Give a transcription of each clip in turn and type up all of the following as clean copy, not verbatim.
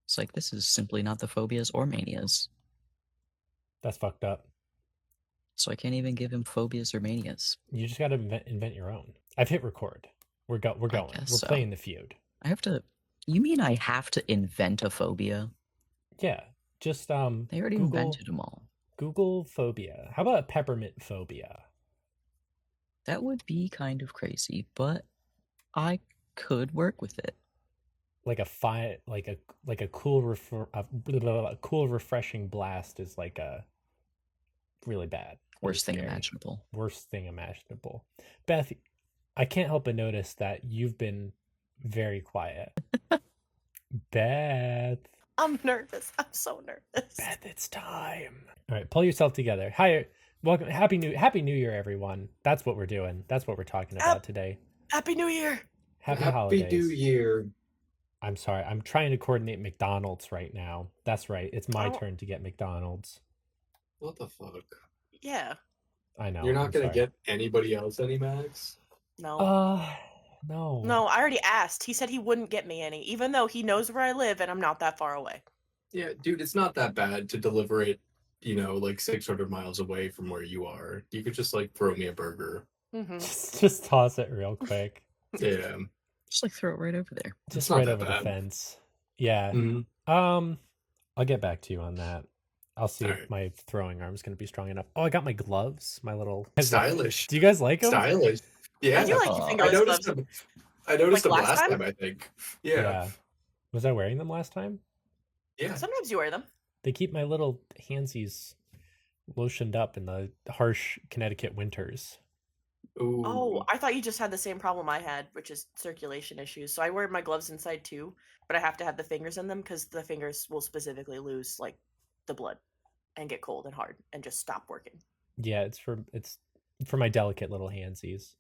It's like, this is simply not the phobias or manias. That's fucked up. So I can't even give him phobias or manias. You just gotta invent your own. I've hit record. We're going. We're so. playing the feud. I have to. You mean I have to invent a phobia? Yeah. Just They already invented them all. Google phobia. How about a peppermint phobia? That would be kind of crazy, but I could work with it. Like a cool cool refreshing blast is like a really bad. Worst thing imaginable. Worst thing imaginable. Beth, I can't help but notice that you've been very quiet. Beth. I'm nervous. I'm so nervous. Beth, it's time. All right, pull yourself together. Hi, welcome. Happy New Year, everyone. That's what we're doing. That's what we're talking about today. Happy New Year. Happy holidays. Happy New Year. I'm sorry. I'm trying to coordinate McDonald's right now. That's right. It's my turn to get McDonald's. What the fuck? Yeah. I know. You're not going to get anybody else any Macs? No. No. No, I already asked. He said he wouldn't get me any, even though he knows where I live and I'm not that far away. Yeah, dude, it's not that bad to deliver it, like 600 miles away from where you are. You could just, throw me a burger. Mm-hmm. Just toss it real quick. Yeah. Just, throw it right over there. Just right over the fence. Yeah. Mm-hmm. I'll get back to you on that. I'll see if my throwing arm's going to be strong enough. Oh, I got my gloves. My little... Stylish. Do you guys like them? Stylish. Yeah. I do like your fingerless gloves. I noticed them last time, I think. Yeah. Was I wearing them last time? Yeah. Sometimes you wear them. They keep my little handsies lotioned up in the harsh Connecticut winters. Ooh. Oh, I thought you just had the same problem I had, which is circulation issues. So I wear my gloves inside too, but I have to have the fingers in them because the fingers will specifically lose the blood and get cold and hard and just stop working. Yeah, it's for my delicate little handsies.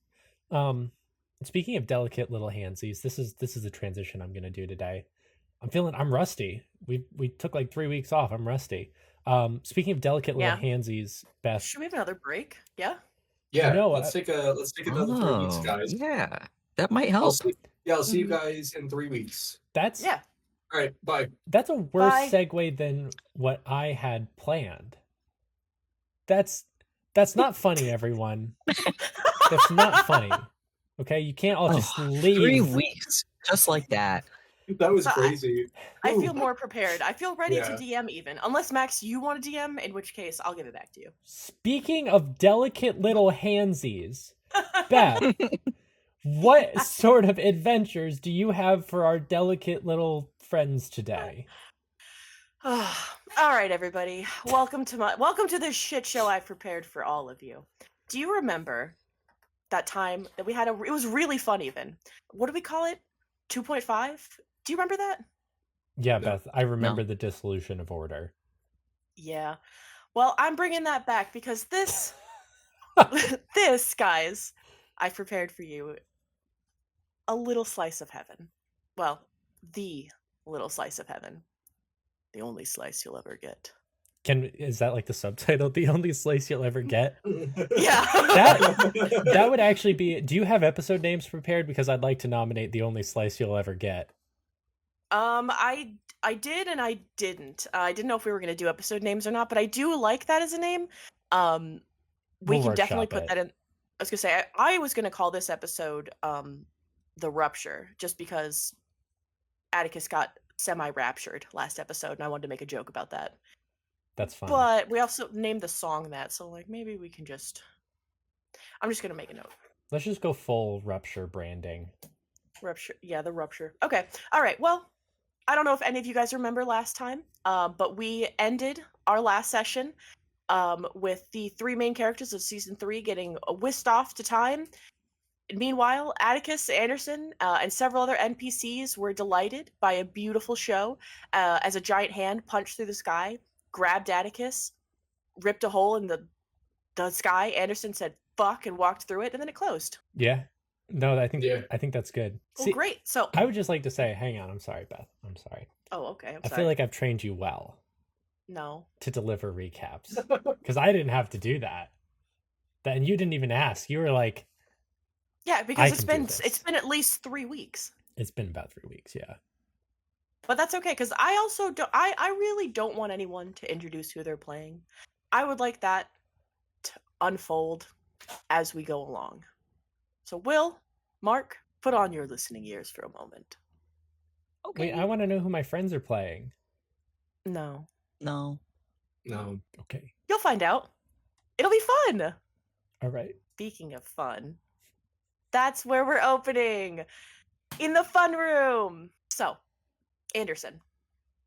Speaking of delicate little handsies, this is a transition I'm gonna do today. I'm rusty. We took 3 weeks off. I'm rusty. Speaking of delicate little handsies, Beth. Should we have another break? Yeah. Yeah. Let's take another 3 weeks, guys. Yeah, that might help. I'll see you guys in 3 weeks. Yeah. All right. Bye. That's a worse segue than what I had planned. That's not funny, everyone. That's not funny. Okay, you can't all just leave. 3 weeks, just like that. That was crazy. I feel more prepared. I feel ready to DM even. Unless, Max, you want to DM, in which case I'll give it back to you. Speaking of delicate little handsies, Beth, what sort of adventures do you have for our delicate little friends today? All right, everybody. Welcome to this shit show I've prepared for all of you. Do you remember that time that we had it was really fun even. What do we call it? 2.5? Do you remember that? Yeah, Beth, I remember the dissolution of order. Yeah. Well, I'm bringing that back because this, guys, I've prepared for you a little slice of heaven. Well, the little slice of heaven. The only slice you'll ever get. Is that the subtitle? The only slice you'll ever get? Yeah. That would actually be... Do you have episode names prepared? Because I'd like to nominate the only slice you'll ever get. I did and I didn't. I didn't know if we were going to do episode names or not, but I do like that as a name. We can definitely put that in. I was going to say, I was going to call this episode The Rupture, just because Atticus got semi-raptured last episode, and I wanted to make a joke about that. That's fine. But we also named the song that, so maybe we can just... I'm just going to make a note. Let's just go full Rupture branding. Rupture. Yeah, The Rupture. Okay. All right. Well, I don't know if any of you guys remember last time, but we ended our last session with the 3 main characters of Season 3 getting whisked off to time. Meanwhile, Atticus, Anderson, and several other NPCs were delighted by a beautiful show as a giant hand punched through the sky, grabbed Atticus, ripped a hole in the sky. Anderson said, fuck, and walked through it, and then it closed. Yeah. No, I think Yeah. that's good. Well, See, great. So, I would just like to say, hang on, I'm sorry, Beth. I'm sorry. oh, okay. I'm I sorry. feel like I've trained you well No. to deliver recaps because I didn't have to do that. And you didn't even ask. You were like, Yeah, because I can do this. it's been at least 3 weeks. It's been about 3 weeks, yeah. But that's okay, because I also don't. I really don't want anyone to introduce who they're playing. I would like that to unfold as we go along. So, Will, Mark, put on your listening ears for a moment. Okay. Wait, I want to know who my friends are playing. No, No. No. Okay. you'll find out. It'll be fun. All right. Speaking of fun, that's where we're opening in the fun room. So, Anderson,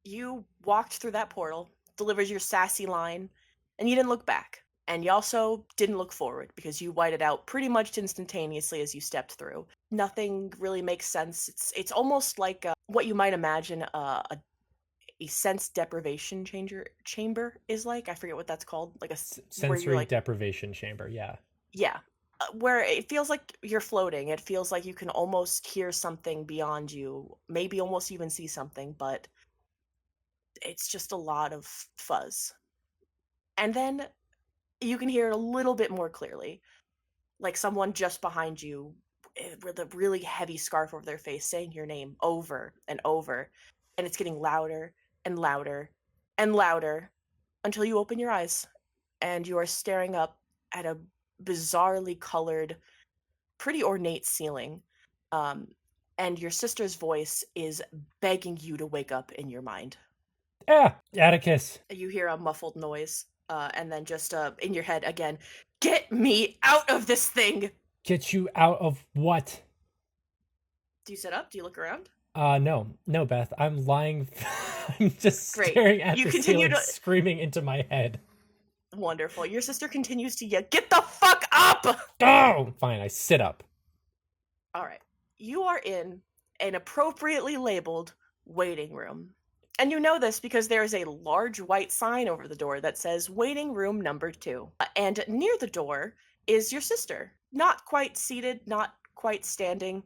you walked through that portal, delivered your sassy line, and you didn't look back. And you also didn't look forward because you whited out pretty much instantaneously as you stepped through. Nothing really makes sense. It's almost like what you might imagine a sense deprivation chamber is like. I forget what that's called. Like where Sensory you're like, deprivation chamber, yeah. yeah, where it feels like you're floating. It feels like you can almost hear something beyond you, maybe almost even see something, but it's just a lot of fuzz. And then you can hear it a little bit more clearly, like someone just behind you with a really heavy scarf over their face saying your name over and over, and it's getting louder and louder and louder until you open your eyes and you are staring up at a bizarrely colored, pretty ornate ceiling. And your sister's voice is begging you to wake up in your mind. Ah, Atticus. You hear a muffled noise, and then just in your head again, get me out of this thing! Get you out of what? Do you sit up? Do you look around? No, Beth. I'm lying. I'm just Great. staring at You the continue ceiling, to- screaming into my head. Wonderful. Your sister continues to yell, get the fuck up! Oh, fine. I sit up. All right. You are in an appropriately labeled waiting room. And you know this because there is a large white sign over the door that says waiting room number 2. And near the door is your sister, not quite seated, not quite standing,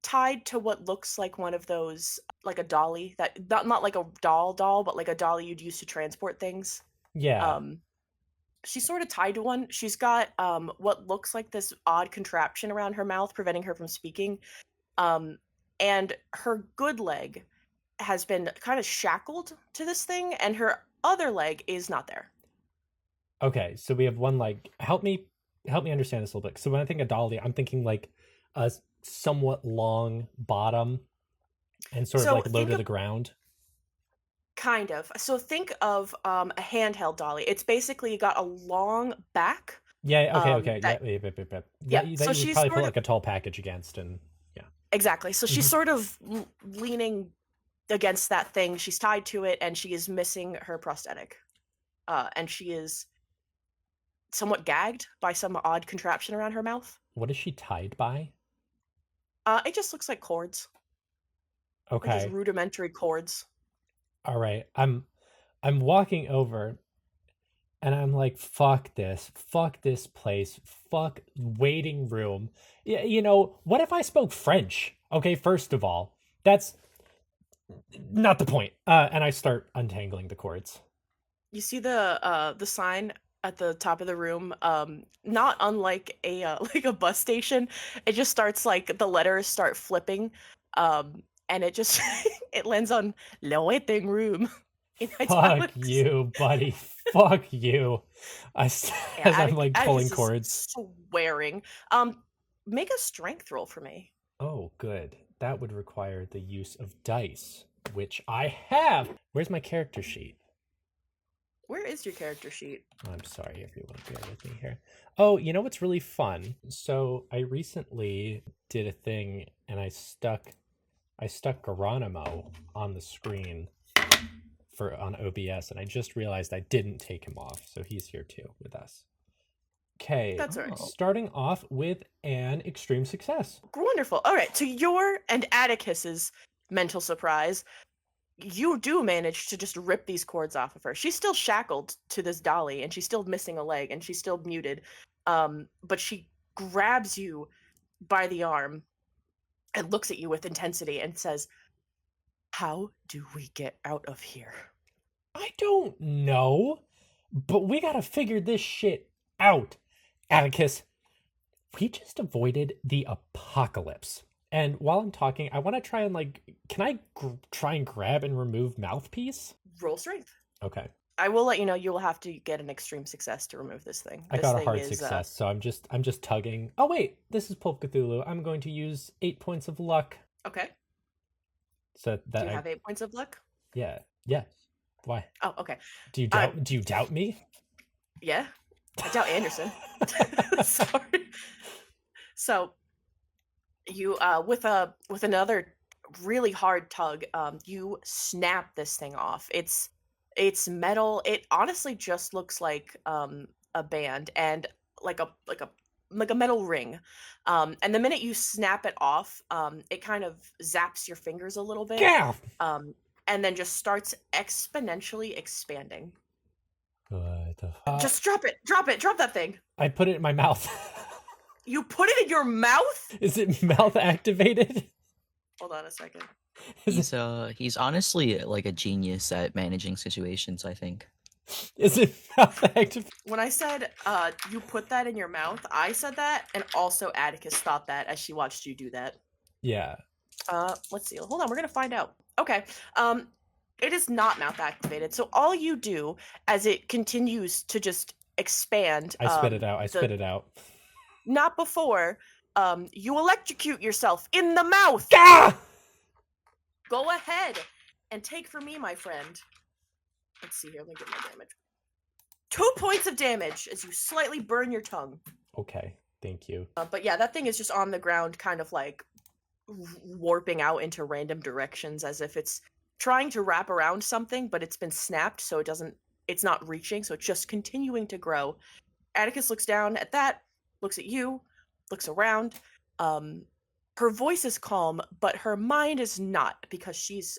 tied to what looks like one of those, like a dolly, that not like a doll, but like a dolly you'd use to transport things. Yeah. She's sort of tied to one. She's got what looks like this odd contraption around her mouth, preventing her from speaking. And her good leg has been kind of shackled to this thing, and her other leg is not there. Okay, so we have one leg. Help me understand this a little bit. So when I think of dolly, I'm thinking like a somewhat long bottom and sort So of like low think to of- the ground. Kind of. So think of a handheld dolly. It's basically got a long back. Yeah. Okay. Okay. that- Yeah. Yeah, That so you would she's probably sort put of- like a tall package against, and yeah. Exactly. So she's Mhm. sort of leaning against that thing. She's tied to it, and she is missing her prosthetic. And she is somewhat gagged by some odd contraption around her mouth. What is she tied by? It just looks like cords. Okay. Like just rudimentary cords. All right. I'm walking over and I'm like, fuck this place, fuck waiting room. Yeah, you know, what if I spoke French? Okay, first of all, that's not the point. And I start untangling the cords. You see the sign at the top of the room, not unlike a like a bus station. It just starts like the letters start flipping, and it just it lands on le waiting room. In Fuck italics. you, buddy. Fuck you. As I'm like pulling Atticus is cords. swearing. Make a strength roll for me. Oh, good. That would require the use of dice, which I have. Where's my character sheet? Where is your character sheet? I'm sorry, everyone. Bear with me here. Oh, you know what's really fun? So I recently did a thing, and I stuck Geronimo on the screen on OBS, and I just realized I didn't take him off, so he's here too with us. Okay, That's all right. starting off with an extreme success. Wonderful. All right. To your and Atticus's mental surprise, you do manage to just rip these cords off of her. She's still shackled to this dolly, and she's still missing a leg, and she's still muted. But she grabs you by the arm and looks at you with intensity and says, "How do we get out of here?" I don't know, but we gotta figure this shit out. Atticus, we just avoided the apocalypse. And while I'm talking, I want to try and can I try and grab and remove mouthpiece? Roll strength. Okay. I will let you know you will have to get an extreme success to remove this thing. I This got a thing hard is, success, so I'm just tugging. Oh wait, this is Pulp Cthulhu. I'm going to use 8 points of luck. Okay. So Do that you have 8 points of luck? yeah. Why? Oh, okay. Do you doubt me? Yeah. I doubt Anderson. Sorry. So you with another really hard tug, you snap this thing off. It's metal. It honestly just looks like a band and like a metal ring. And the minute you snap it off, it kind of zaps your fingers a little bit. Yeah. And then just starts exponentially expanding. What the fuck? Just drop that thing. I put it in my mouth. You put it in your mouth? Is it mouth activated? Hold on a second. He's honestly like a genius at managing situations, I think. Is it mouth activated? When I said you put that in your mouth, I said that, and also Atticus thought that as she watched you do that. Yeah. Let's see. Hold on, we're gonna find out. Okay. It is not mouth activated. So all you do as it continues to just expand. I spit it out. I spit it out. Not before. You electrocute yourself in the mouth. Ah! Go ahead and take for me, my friend. Let's see here. Let me get my damage. 2 points of damage as you slightly burn your tongue. Okay. Thank you. But yeah, that thing is just on the ground, kind of like warping out into random directions as if it's trying to wrap around something, but it's been snapped, so it's not reaching, so it's just continuing to grow. Atticus looks down at that, looks at you, looks around. Her voice is calm, but her mind is not, because she's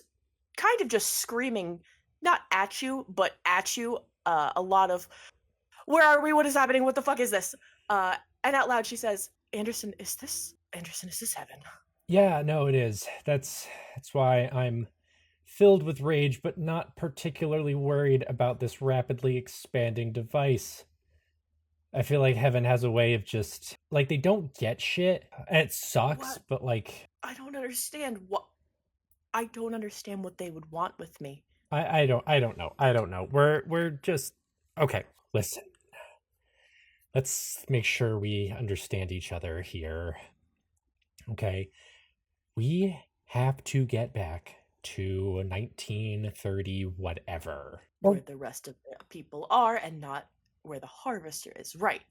kind of just screaming, not at you, but at you. A lot of, "Where are we? What is happening? What the fuck is this?" And out loud she says, Anderson, is this heaven?" Yeah, no, it is. That's why I'm filled with rage, but not particularly worried about this rapidly expanding device. I feel like heaven has a way of just they don't get shit, and it sucks. What? But I don't understand what they would want with me. I don't know. We're just okay. Listen, let's make sure we understand each other here. Okay, we have to get back to 1930 whatever, Where the rest of the people are, and not where the harvester is. Right.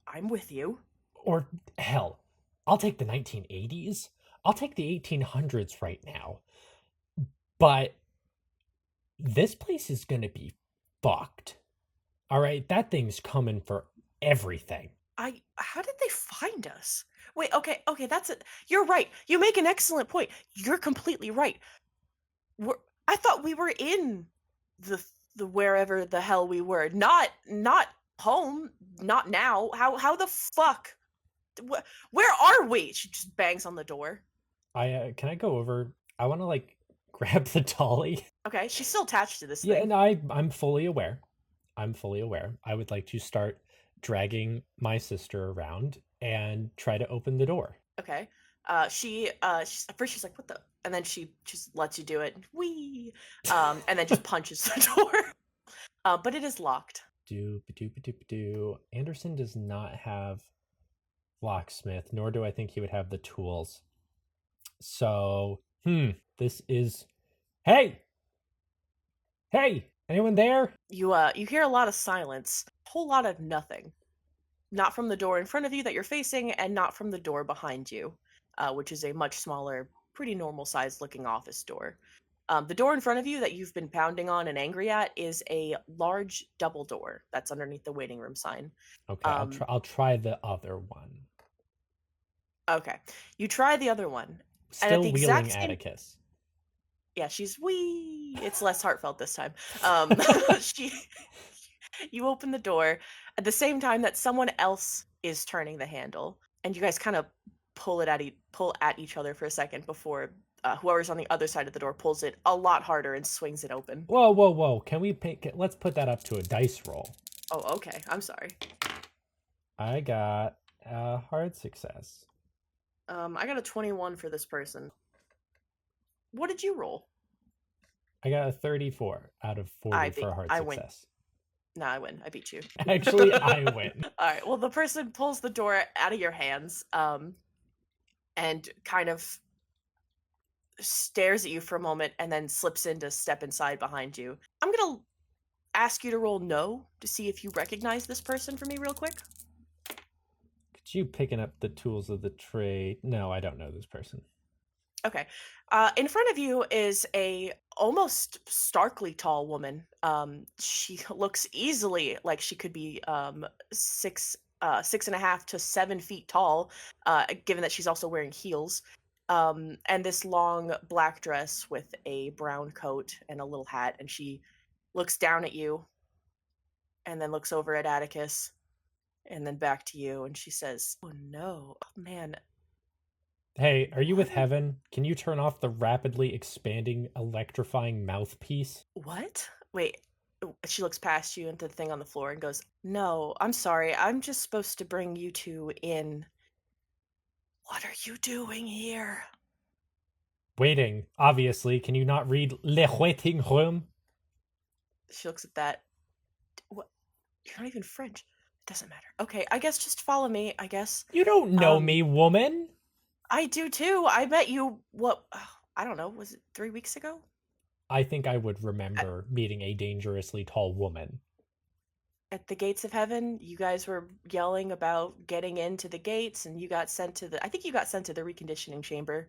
I'm with you. or hell, I'll take the 1980s. I'll take the 1800s right now. But this place is gonna be fucked. All right, that thing's coming for everything. How did they find us? Wait, okay, that's it. You're right. You make an excellent point. You're completely right. I thought we were in the wherever the hell we were. Not home. Not now. How the fuck? Where are we? She just bangs on the door. Can I go over? I want to grab the dolly. Okay, she's still attached to this Yeah, thing. and I'm fully aware. I would like to start dragging my sister around and try to open the door. Okay. She's at first she's like, "What the?" And then she just lets you do it. Whee! And then just punches the door. But it is locked. Do. Anderson does not have locksmith, nor do I think he would have the tools. So, this is. Hey, anyone there? You hear a lot of silence, a whole lot of nothing. Not from the door in front of you that you're facing, and not from the door behind you, which is a much smaller, pretty normal sized looking office door. The door in front of you that you've been pounding on and angry at is a large double door that's underneath the waiting room sign. Okay, I'll try the other one. Okay, you try the other one. Still and at the wheeling exact same... Atticus. Yeah, she's wee. It's less heartfelt this time. You open the door at the same time that someone else is turning the handle, and you guys kind of pull at each other for a second before whoever's on the other side of the door pulls it a lot harder and swings it open. Whoa, whoa, whoa! Can we let's put that up to a dice roll. Oh, okay. I'm sorry. I got a hard success. I got a 21 for this person. What did you roll? I got a 34 out of 40 for a hard I win. success. No, I win. I beat you. Actually, I win. All right. Well, the person pulls the door out of your hands, and kind of stares at you for a moment, and then slips in to step inside behind you. I'm gonna ask you to roll no to see if you recognize this person for me, real quick. Could you picking up the tools of the trade? No, I don't know this person. Okay. In front of you is a almost starkly tall woman. She looks easily like she could be 6.5 to 7 feet tall, given that she's also wearing heels. And this long black dress with a brown coat and a little hat, and she looks down at you, and then looks over at Atticus, and then back to you, and she says, "Oh no, oh, man." Hey, are you with Heaven? Can you turn off the rapidly expanding, electrifying mouthpiece? What? Wait. She looks past you into the thing on the floor and goes, "No, I'm sorry. I'm just supposed to bring you two in. What are you doing here?" Waiting, obviously. Can you not read Le Waiting Room? She looks at that. What? You're not even French. It doesn't matter. Okay, I guess just follow me, I guess. You don't know me, woman. I do too. I met you, I don't know, was it 3 weeks ago? I think I would remember meeting a dangerously tall woman. At the gates of heaven, you guys were yelling about getting into the gates, and you got sent to I think you got sent to the reconditioning chamber.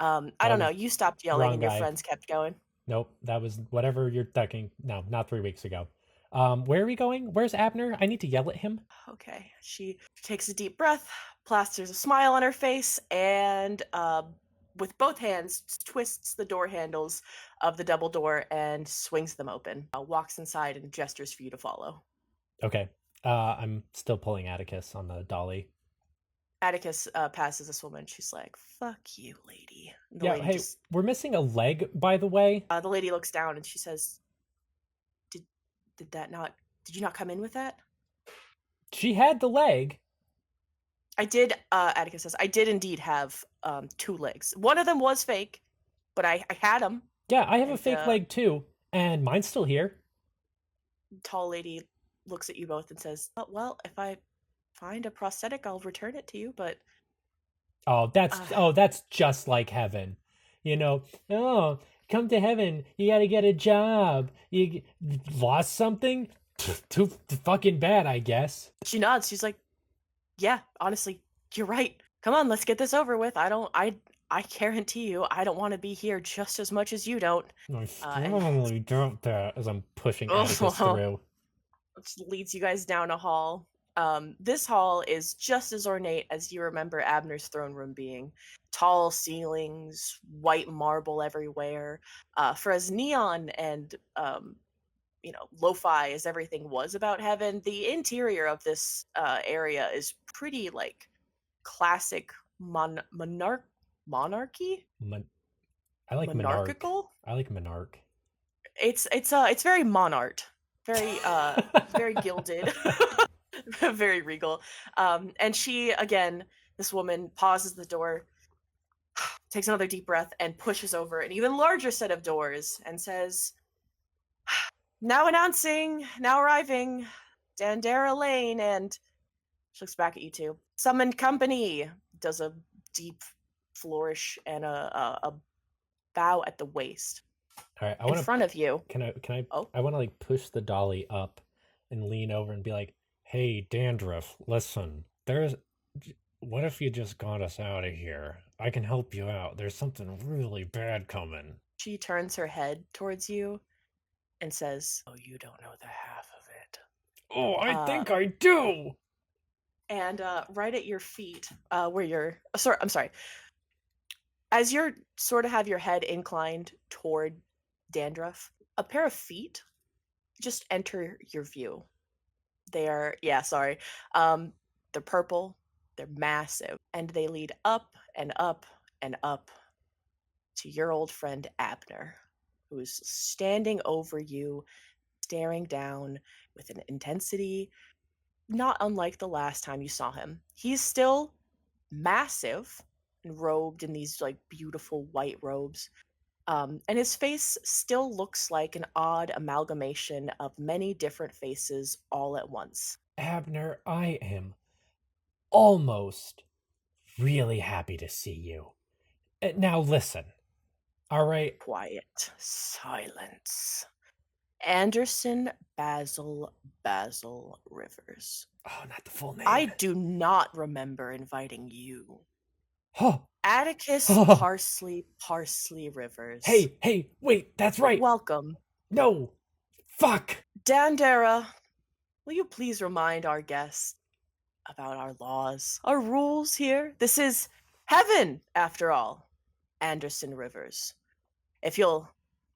I don't know. You stopped yelling, wrong and your guy. friends kept going. Nope, that was whatever you're thinking. No, not 3 weeks ago. Where are we going? Where's Abner? I need to yell at him. Okay. She takes a deep breath, plasters a smile on her face, and with both hands twists the door handles of the double door and swings them open. Walks inside and gestures for you to follow. Okay. I'm still pulling Atticus on the dolly. Atticus passes this woman. She's like, "Fuck you, lady." And Yeah, hey, we're missing a leg, by the way. The lady looks down and she says, Did you not come in with that?" She had the leg. I did, Atticus says, "I did indeed have 2 legs. One of them was fake, but I had them." Yeah, I have a fake leg too, and mine's still here. Tall lady looks at you both and says, "Well, if I find a prosthetic, I'll return it to you, but..." Oh, that's just like Heaven. You know, oh, come to Heaven, you gotta get a job. You lost something? Too fucking bad, I guess. She nods. She's like, "Yeah, honestly, you're right. Come on, let's get this over with. I guarantee you, I don't want to be here just as much as you don't." I strongly doubt that, as I'm pushing Atticus through. Which leads you guys down a hall. This hall is just as ornate as you remember Abner's throne room being. Tall ceilings, white marble everywhere. For as neon and lo-fi as everything was about Heaven, the interior of this area is pretty like classic monarchy. I like monarchical. Monarch. I like Monarch. It's very monart, very very gilded. Very regal. And she, again, this woman pauses the door, takes another deep breath, and pushes over an even larger set of doors and says, "Now announcing, now arriving, Dandara Lane," and she looks back at you two. "Summoned company," does a deep flourish and a bow at the waist. All right, in front of you. Can I? Oh. I want to like push the dolly up and lean over and be like, "Hey, Dandruff, listen. What if you just got us out of here? I can help you out. There's something really bad coming." She turns her head towards you and says, "Oh, you don't know the half of it." Oh, I think I do. And right at your feet, where you're I'm sorry. As you're sort of have your head inclined toward Dandruff, a pair of feet just enter your view. They are, they're purple. They're massive, and they lead up and up and up to your old friend Abner, who's standing over you, staring down with an intensity not unlike the last time you saw him. He's still massive and robed in these like beautiful white robes. And his face still looks like an odd amalgamation of many different faces all at once. Abner, I am almost really happy to see you. Now listen, all right? Quiet. Silence. Anderson Basil Rivers. Oh, not the full name. I do not remember inviting you. Oh, Atticus Oh. Parsley Rivers. hey, wait, that's right. Welcome. No, fuck. Dandara, will you please remind our guests about our laws, our rules here? This is heaven, after all. Anderson Rivers. If you'll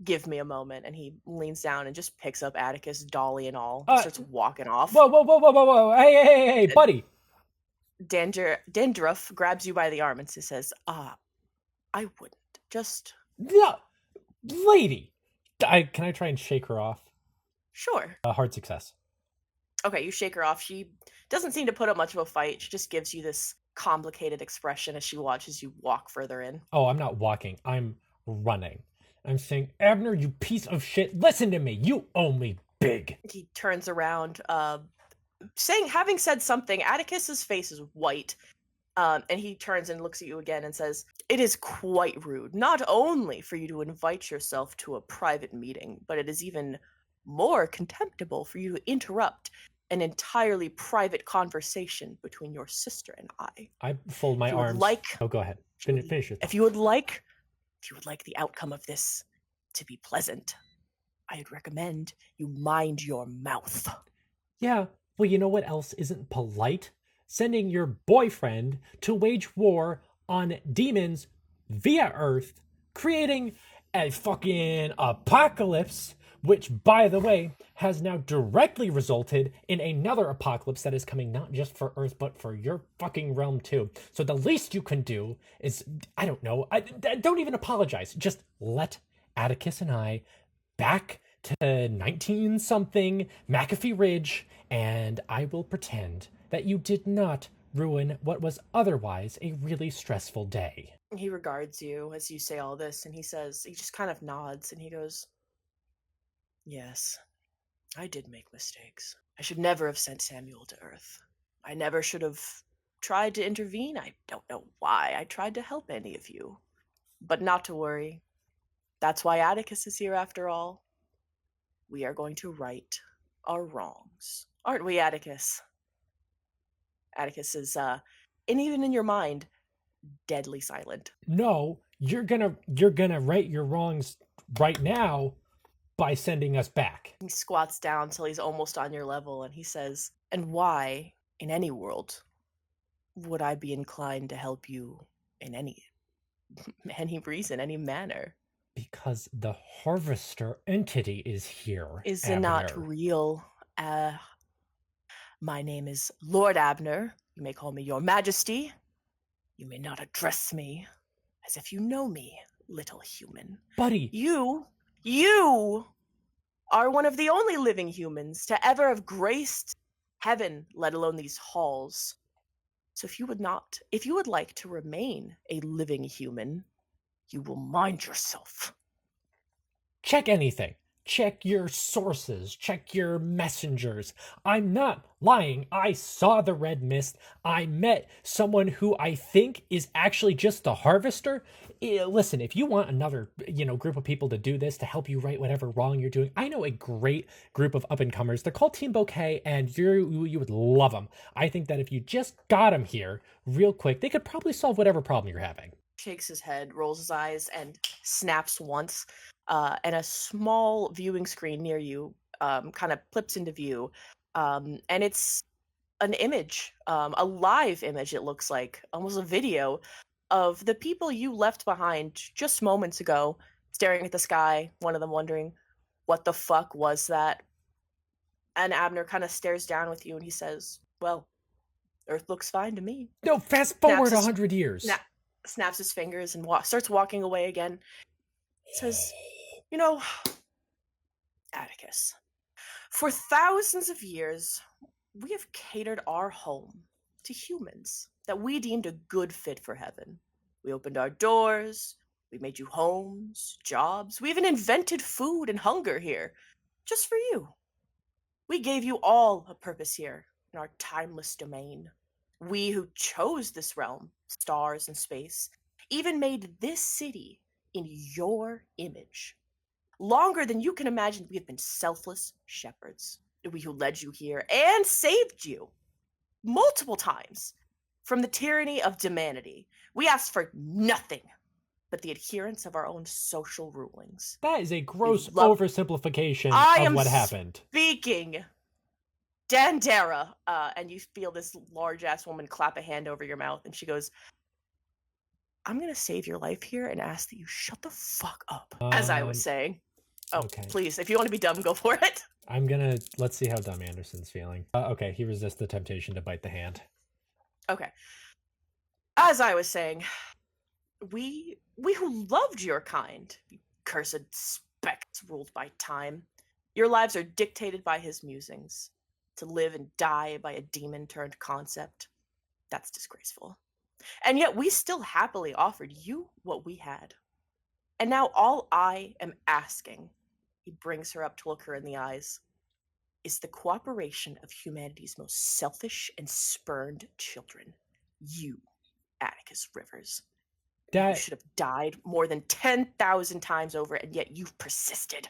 give me a moment. And he leans down and just picks up Atticus, dolly and all, and starts walking off. Whoa. Hey, buddy. Dandruff grabs you by the arm and says, I wouldn't. Just... No, lady. Can I try and shake her off? Sure. A hard success. Okay, you shake her off. She doesn't seem to put up much of a fight. She just gives you this complicated expression as she watches you walk further in. Oh, I'm not walking. I'm running. I'm saying, Abner, you piece of shit, listen to me. You owe me big. He turns around, having said something, Atticus's face is white. And he turns and looks at you again and says, "It is quite rude, not only for you to invite yourself to a private meeting, but it is even more contemptible for you to interrupt an entirely private conversation between your sister and I." I fold my arms. Oh, go ahead. Finish your thought. If you would like the outcome of this to be pleasant, I'd recommend you mind your mouth. Yeah, well, you know what else isn't polite? Sending your boyfriend to wage war on demons via Earth, creating a fucking apocalypse, which, by the way, has now directly resulted in another apocalypse that is coming not just for Earth, but for your fucking realm too. So the least you can do is, I don't know, don't even apologize. Just let Atticus and I back to 19-something McAfee Ridge, and I will pretend that you did not ruin what was otherwise a really stressful day. He regards you as you say all this, and he just kind of nods, and he goes, "Yes, I did make mistakes. I should never have sent Samuel to Earth. I never should have tried to intervene. I don't know why I tried to help any of you. But not to worry. That's why Atticus is here after all. We are going to right our wrongs. Aren't we, Atticus?" Atticus is, and even in your mind, deadly silent. No, you're gonna right your wrongs right now by sending us back. He squats down till he's almost on your level, and he says, "And why, in any world, would I be inclined to help you in any reason, any manner? Because the harvester entity is here. Is Abner. not real. My name is Lord Abner. You may call me Your Majesty. You may not address me as if you know me, little human. Buddy! You are one of the only living humans to ever have graced heaven, let alone these halls. So if you would like to remain a living human, you will mind yourself." Check anything. Check your sources. Check your messengers. I'm not lying. I saw the red mist. I met someone who I think is actually just the harvester. Listen, if you want another, group of people to do this, to help you right whatever wrong you're doing, I know a great group of up-and-comers. They're called Team Bouquet, and you would love them. I think that if you just got them here real quick, they could probably solve whatever problem you're having. Shakes his head, rolls his eyes, and snaps once. And a small viewing screen near you kind of flips into view. And it's an image, a live image, it looks like, almost a video of the people you left behind just moments ago, staring at the sky, one of them wondering, what the fuck was that? And Abner kind of stares down with you and he says, "Well, Earth looks fine to me. No, fast forward Snaps his- 100 years. Snaps his fingers and starts walking away again. Says, you know, Atticus, for thousands of years, we have catered our home to humans that we deemed a good fit for heaven. We opened our doors, we made you homes, jobs, we even invented food and hunger here, just for you. We gave you all a purpose here in our timeless domain. We who chose this realm, stars and space, even made this city in your image. Longer than you can imagine, we have been selfless shepherds. We who led you here and saved you multiple times from the tyranny of demanity. We asked for nothing but the adherence of our own social rulings. That is a gross loved- oversimplification I of am what happened. Speaking, Dandara, and you feel this large ass woman clap a hand over your mouth, and she goes, I'm gonna save your life here and ask that you shut the fuck up. As I was saying. Oh, okay. please, if you want to be dumb, go for it. Let's see how dumb Anderson's feeling. Okay, he resists the temptation to bite the hand. Okay. As I was saying, we who loved your kind, you cursed specks ruled by time, your lives are dictated by his musings. To live and die by a demon turned concept, that's disgraceful. And yet we still happily offered you what we had. And now all I am asking, he brings her up to look her in the eyes, is the cooperation of humanity's most selfish and spurned children. You, Atticus Rivers. You should have died more than 10,000 times over, and yet you've persisted.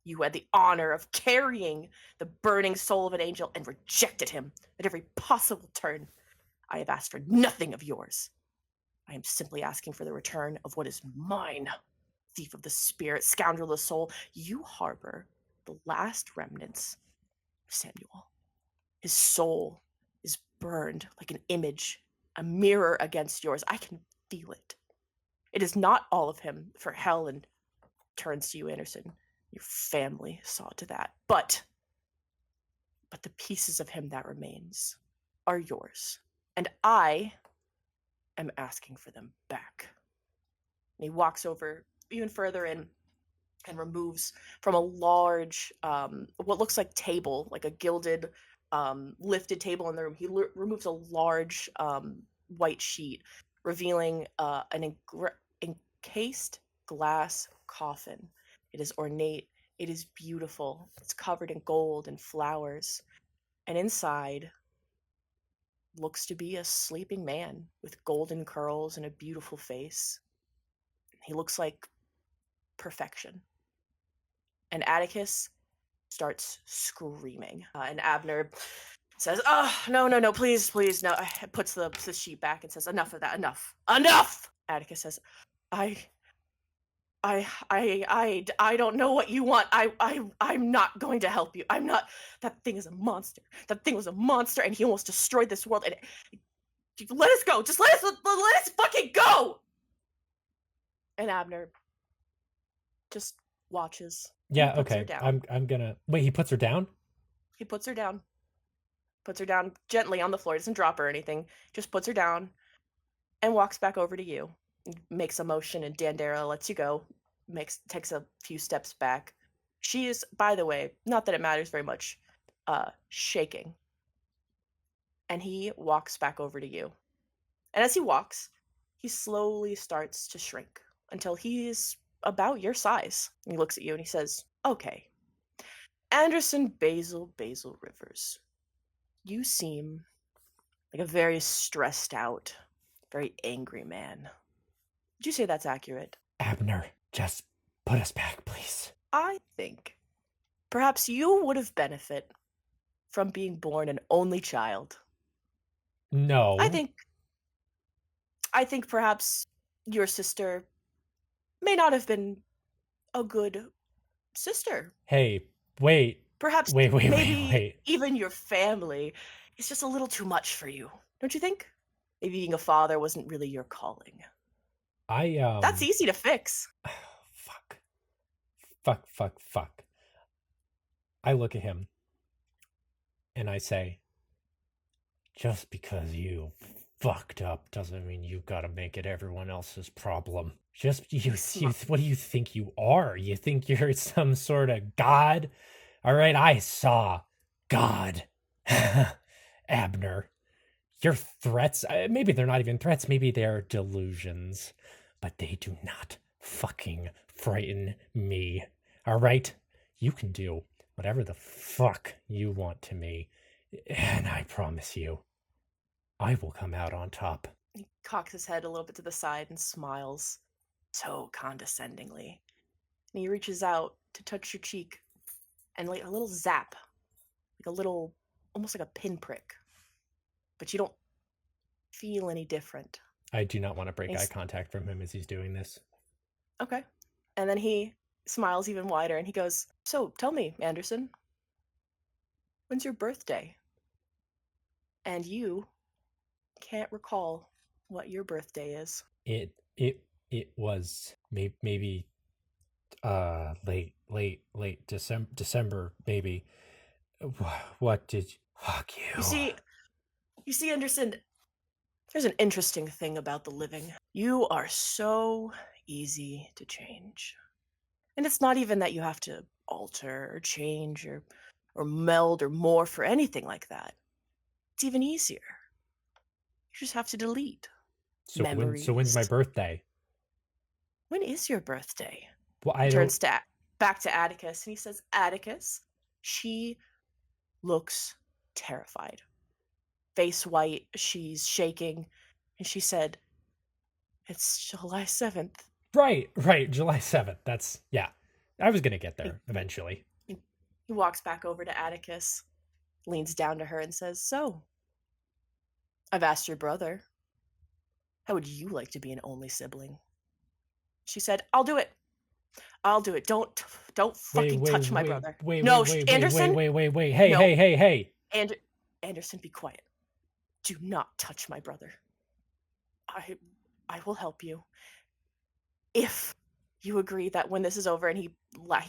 You had the honor of carrying the burning soul of an angel and rejected him at every possible turn. I have asked for nothing of yours. I am simply asking for the return of what is mine. Thief of the spirit, scoundrel of the soul, you harbor the last remnants of Samuel. His soul is burned like an image, a mirror against yours. I can feel it. It is not all of him, for hell and turns to you, Anderson. Your family saw to that. But the pieces of him that remains are yours. And I am asking for them back. And he walks over even further in and removes from a large, what looks like table, like a gilded, lifted table in the room. He removes a large white sheet, revealing an encased glass coffin. It is ornate. It is beautiful. It's covered in gold and flowers. And inside looks to be a sleeping man with golden curls and a beautiful face. He looks like perfection. And Atticus starts screaming. And Abner says, oh, no, please, no. Puts the sheet back and says, enough of that, enough! Atticus says, I don't know what you want. I'm not going to help you. I'm not. That thing is a monster. That thing was a monster, and he almost destroyed this world. And let us go. Just let us fucking go. And Abner just watches. Yeah. Okay. I'm gonna wait. He puts her down. He puts her down. Puts her down gently on the floor. Doesn't drop her or anything. Just puts her down, and walks back over to you. Makes a motion, and Dandara lets you go. Takes a few steps back. She is, by the way, not that it matters very much, shaking. And he walks back over to you. And as he walks, he slowly starts to shrink until he is about your size. And he looks at you and he says, okay, Anderson Basil Rivers, you seem like a very stressed out, very angry man. Would you say that's accurate? Abner, just put us back, please. I think perhaps you would have benefit from being born an only child. No. I think perhaps your sister may not have been a good sister. Hey, wait. Perhaps wait. Even your family is just a little too much for you. Don't you think? Maybe being a father wasn't really your calling. That's easy to fix. Fuck. I look at him and I say, Just because you fucked up doesn't mean you've got to make it everyone else's problem. Just what do you think you are? You think you're some sort of god? All right, I saw God. Abner, your threats, maybe they're not even threats, maybe they're delusions, but they do not fucking frighten me. All right? You can do whatever the fuck you want to me, and I promise you, I will come out on top. He cocks his head a little bit to the side and smiles so condescendingly. And he reaches out to touch your cheek, and like a little zap, like a little, almost like a pinprick. But you don't feel any different. I do not want to break He's- eye contact from him as he's doing this. Okay. And then he smiles even wider and he goes, "So, tell me, Anderson, when's your birthday?" And you can't recall what your birthday is. It was maybe late December maybe. What did you... Fuck you. You see, Anderson, there's an interesting thing about the living. You are so easy to change. And it's not even that you have to alter or change or meld or morph or anything like that. It's even easier. You just have to delete So memories. when's my birthday? When is your birthday? Well, He turns back to Atticus and he says, "Atticus, she looks terrified. Face white, she's shaking, and she said, 'It's July 7th. Right, July 7th. That's, yeah. I was gonna get there eventually. He walks back over to Atticus, leans down to her and says, "So, I've asked your brother, how would you like to be an only sibling?" She said, "I'll do it. I'll do it. Don't fucking touch my brother." No, Anderson. Wait. Hey, No. hey. Anderson, be quiet. Do not touch my brother. I will help you. If you agree that when this is over, and he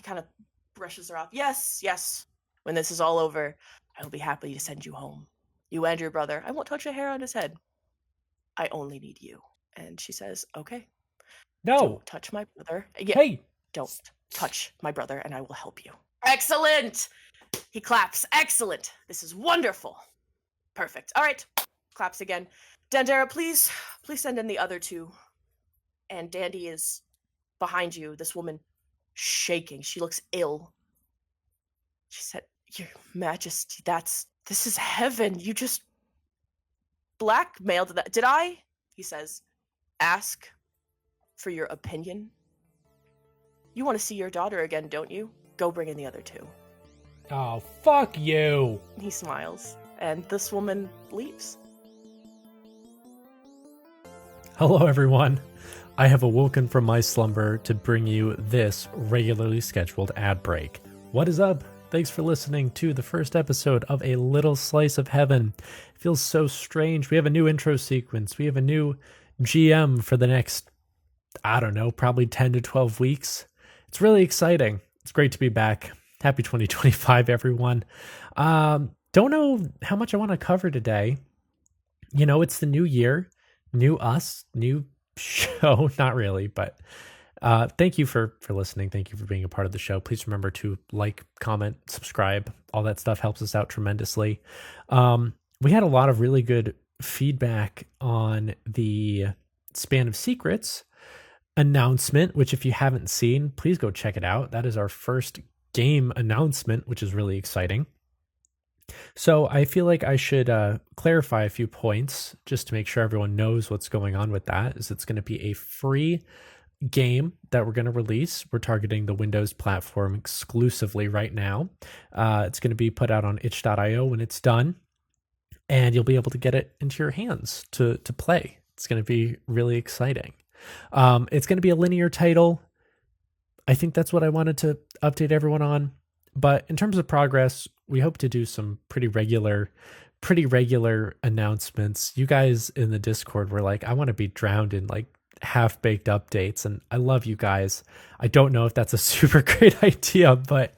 kind of brushes her off. Yes. When this is all over, I will be happy to send you home. You and your brother. I won't touch a hair on his head. I only need you. And she says, "Okay. No. Don't touch my brother. Yeah, Hey. don't touch my brother, and I will help you." Excellent! He claps. Excellent. This is wonderful. Perfect. All right. Claps again. Dandara, please send in the other two. And Dandy is behind you, this woman shaking. She looks ill. She said, "Your Majesty, this is heaven. You just blackmailed that." "Did I?" He says, "Ask for your opinion? You want to see your daughter again, don't you? Go bring in the other two." Oh, fuck you. He smiles, and this woman leaves. Hello, everyone. I have awoken from my slumber to bring you this regularly scheduled ad break. What is up? Thanks for listening to the first episode of A Little Slice of Heaven. It feels so strange. We have a new intro sequence. We have a new GM for the next, I don't know, probably 10 to 12 weeks. It's really exciting. It's great to be back. Happy 2025, everyone. Don't know how much I want to cover today. You know, it's the new year, new us, new show. Not really, but thank you for listening. Thank you for being a part of the show. Please remember to like, comment, subscribe. All that stuff helps us out tremendously. We had a lot of really good feedback on the Span of Secrets announcement, which if you haven't seen, please go check it out. That is our first game announcement, which is really exciting. So I feel like I should clarify a few points just to make sure everyone knows what's going on with that. Is it's going to be a free game that we're going to release. We're targeting the Windows platform exclusively right now. It's going to be put out on itch.io when it's done, and you'll be able to get it into your hands to play. It's going to be really exciting. It's going to be a linear title. I think that's what I wanted to update everyone on. But in terms of progress, we hope to do some pretty regular announcements. You guys in the Discord were like, I want to be drowned in like half-baked updates, and I love you guys. I don't know if that's a super great idea, but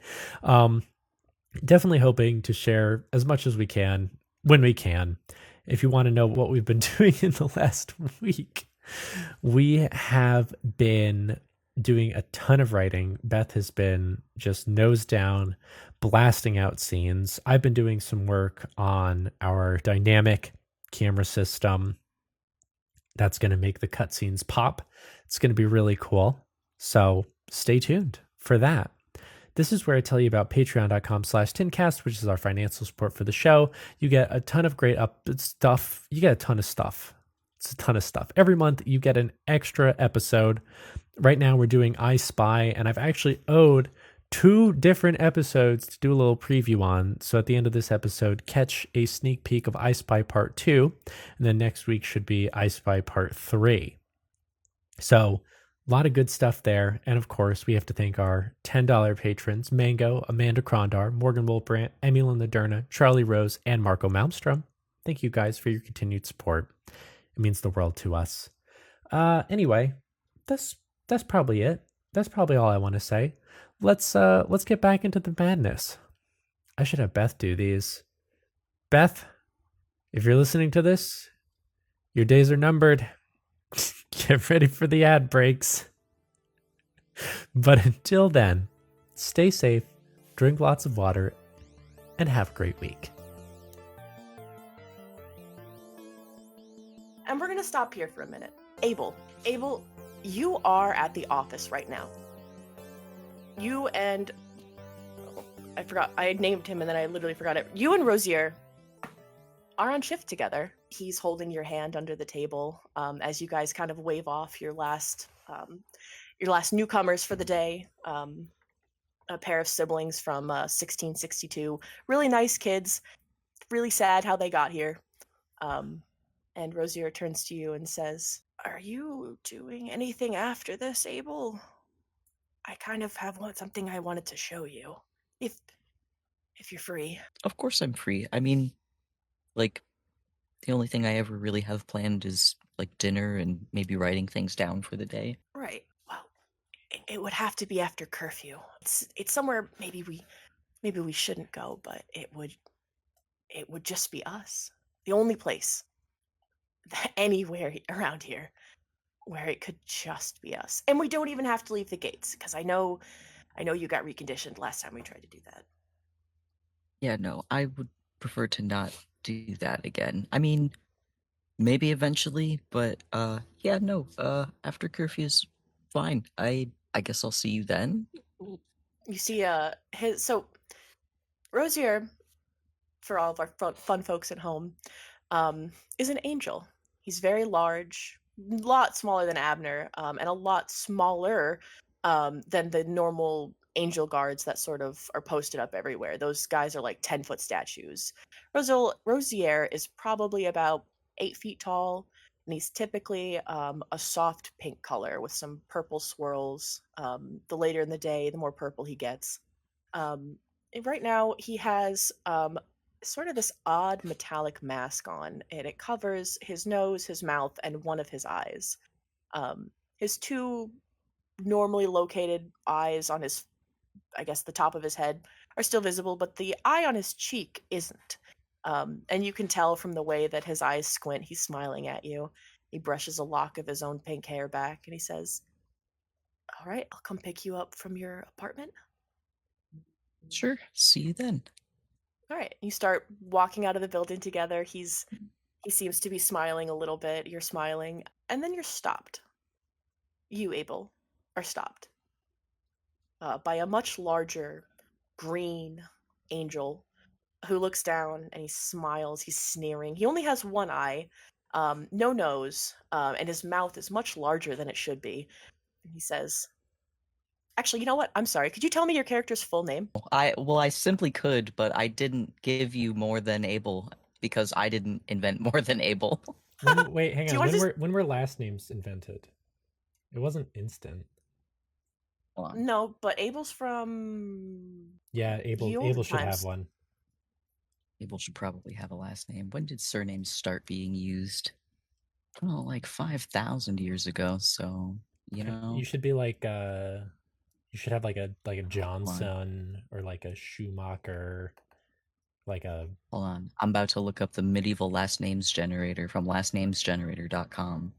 definitely hoping to share as much as we can when we can. if you want to know what we've been doing in the last week, we have been doing a ton of writing. Beth has been just nose down, blasting out scenes. I've been doing some work on our dynamic camera system that's going to make the cutscenes pop. It's going to be really cool. So stay tuned for that. This is where I tell you about patreon.com/tincast, which is our financial support for the show. You get a ton of great stuff. You get a ton of stuff. It's a ton of stuff. Every month you get an extra episode. Right now we're doing I Spy, and I've actually owed 2 different episodes to do a little preview on. So at the end of this episode, catch a sneak peek of I Spy Part 2, and then next week should be I Spy Part 3. So a lot of good stuff there. And of course, we have to thank our $10 patrons, Mango, Amanda Krondar, Morgan Wolbrant, Emil Naderna, Charlie Rose, and Marco Malmstrom. Thank you guys for your continued support. It means the world to us. Anyway, that's probably it. That's probably all I want to say. Let's get back into the madness. I should have Beth do these. Beth, if you're listening to this, your days are numbered. Get ready for the ad breaks. But until then, stay safe, drink lots of water, and have a great week. And we're going to stop here for a minute. Abel, you are at the office right now. You and... I forgot. I had named him and then I literally forgot it. You and Rosier are on shift together. He's holding your hand under the table as you guys kind of wave off your last newcomers for the day. A pair of siblings from 1662. Really nice kids. Really sad how they got here. And Rosier turns to you and says, "Are you doing anything after this, Abel? I kind of have something I wanted to show you. If you're free." Of course I'm free. I mean, like, the only thing I ever really have planned is, like, dinner and maybe writing things down for the day. Right. Well, it would have to be after curfew. It's somewhere maybe we shouldn't go, but it would just be us. The only place anywhere around here where it could just be us. And we don't even have to leave the gates, because I know you got reconditioned last time we tried to do that. Yeah, no, I would prefer to not do that again. I mean, maybe eventually, but yeah, no, after curfew's fine. I guess I'll see you then. You see Rosier, for all of our fun folks at home, is an angel. He's very large, a lot smaller than Abner, and a lot smaller than the normal angel guards that sort of are posted up everywhere. Those guys are like 10-foot statues. Rosier is probably about 8 feet tall, and he's typically a soft pink color with some purple swirls. The later in the day, the more purple he gets. Right now, he has sort of this odd metallic mask on, and it covers his nose, his mouth, and one of his eyes. His 2 normally located eyes on his, I guess, the top of his head are still visible, but the eye on his cheek isn't. And you can tell from the way that his eyes squint, he's smiling at you. He brushes a lock of his own pink hair back, and he says, "All right, I'll come pick you up from your apartment." Sure, see you then. All right, you start walking out of the building together. He seems to be smiling a little bit. You're smiling, and then you're stopped. You, Abel, are stopped by a much larger green angel who looks down and he smiles. He's sneering. He only has one eye, no nose, and his mouth is much larger than it should be. And he says, "Actually, you know what? I'm sorry. Could you tell me your character's full name?" I simply could, but I didn't give you more than able because I didn't invent more than able. Wait, hang Do you on. wanna When were last names invented? It wasn't instant. Hold on. No, but Abel's from... Yeah, Ye olden Abel should have times. one. Abel should probably have a last name. When did surnames start being used? Oh, like 5,000 years ago. So you know, You should be like you should have like a Johnson or like a Schumacher. Like a Hold on. I'm about to look up the medieval last names generator from lastnamesgenerator.com.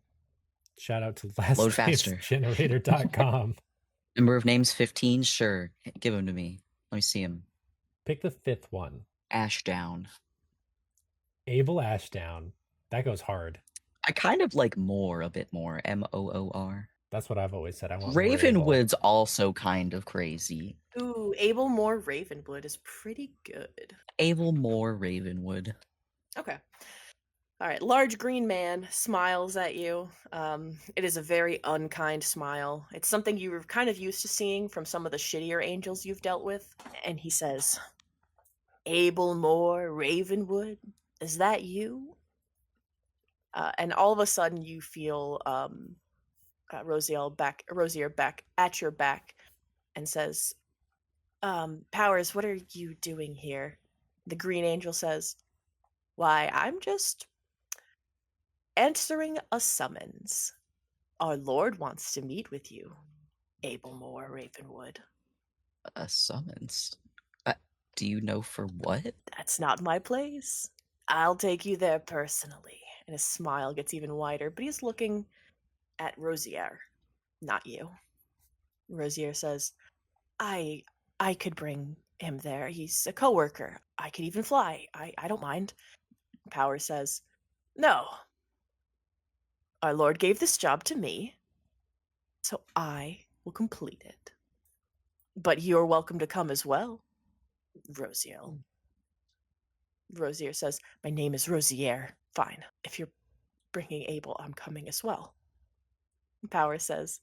shout out to Load faster. lastnamesgenerator.com. Number of names 15? Sure. Give them to me. Let me see them. Pick the 5th one. Ashdown. Abel Ashdown. That goes hard. I kind of like Moor a bit more. Moor. That's what I've always said. I want more Abel. Ravenwood's also kind of crazy. Ooh, Abel Moore Ravenwood is pretty good. Abel Moore Ravenwood. Okay. All right. Large green man smiles at you. It is a very unkind smile. It's something you were kind of used to seeing from some of the shittier angels you've dealt with. And he says, Abel Moore Ravenwood, is that you? And all of a sudden you feel Rosier back at your back and says, Powers, what are you doing here? The green angel says, why, I'm just answering a summons. Our Lord wants to meet with you, Abel Moore Ravenwood. A summons? Do you know for what? That's not my place. I'll take you there personally. And his smile gets even wider, but he's looking at Rosier, not you. Rosier says, I could bring him there. He's a coworker. I could even fly. I don't mind. Power says, no. Our Lord gave this job to me, so I will complete it. But you're welcome to come as well, Rosier. Rosier says, my name is Rosier. Fine. If you're bringing Abel, I'm coming as well. Power says,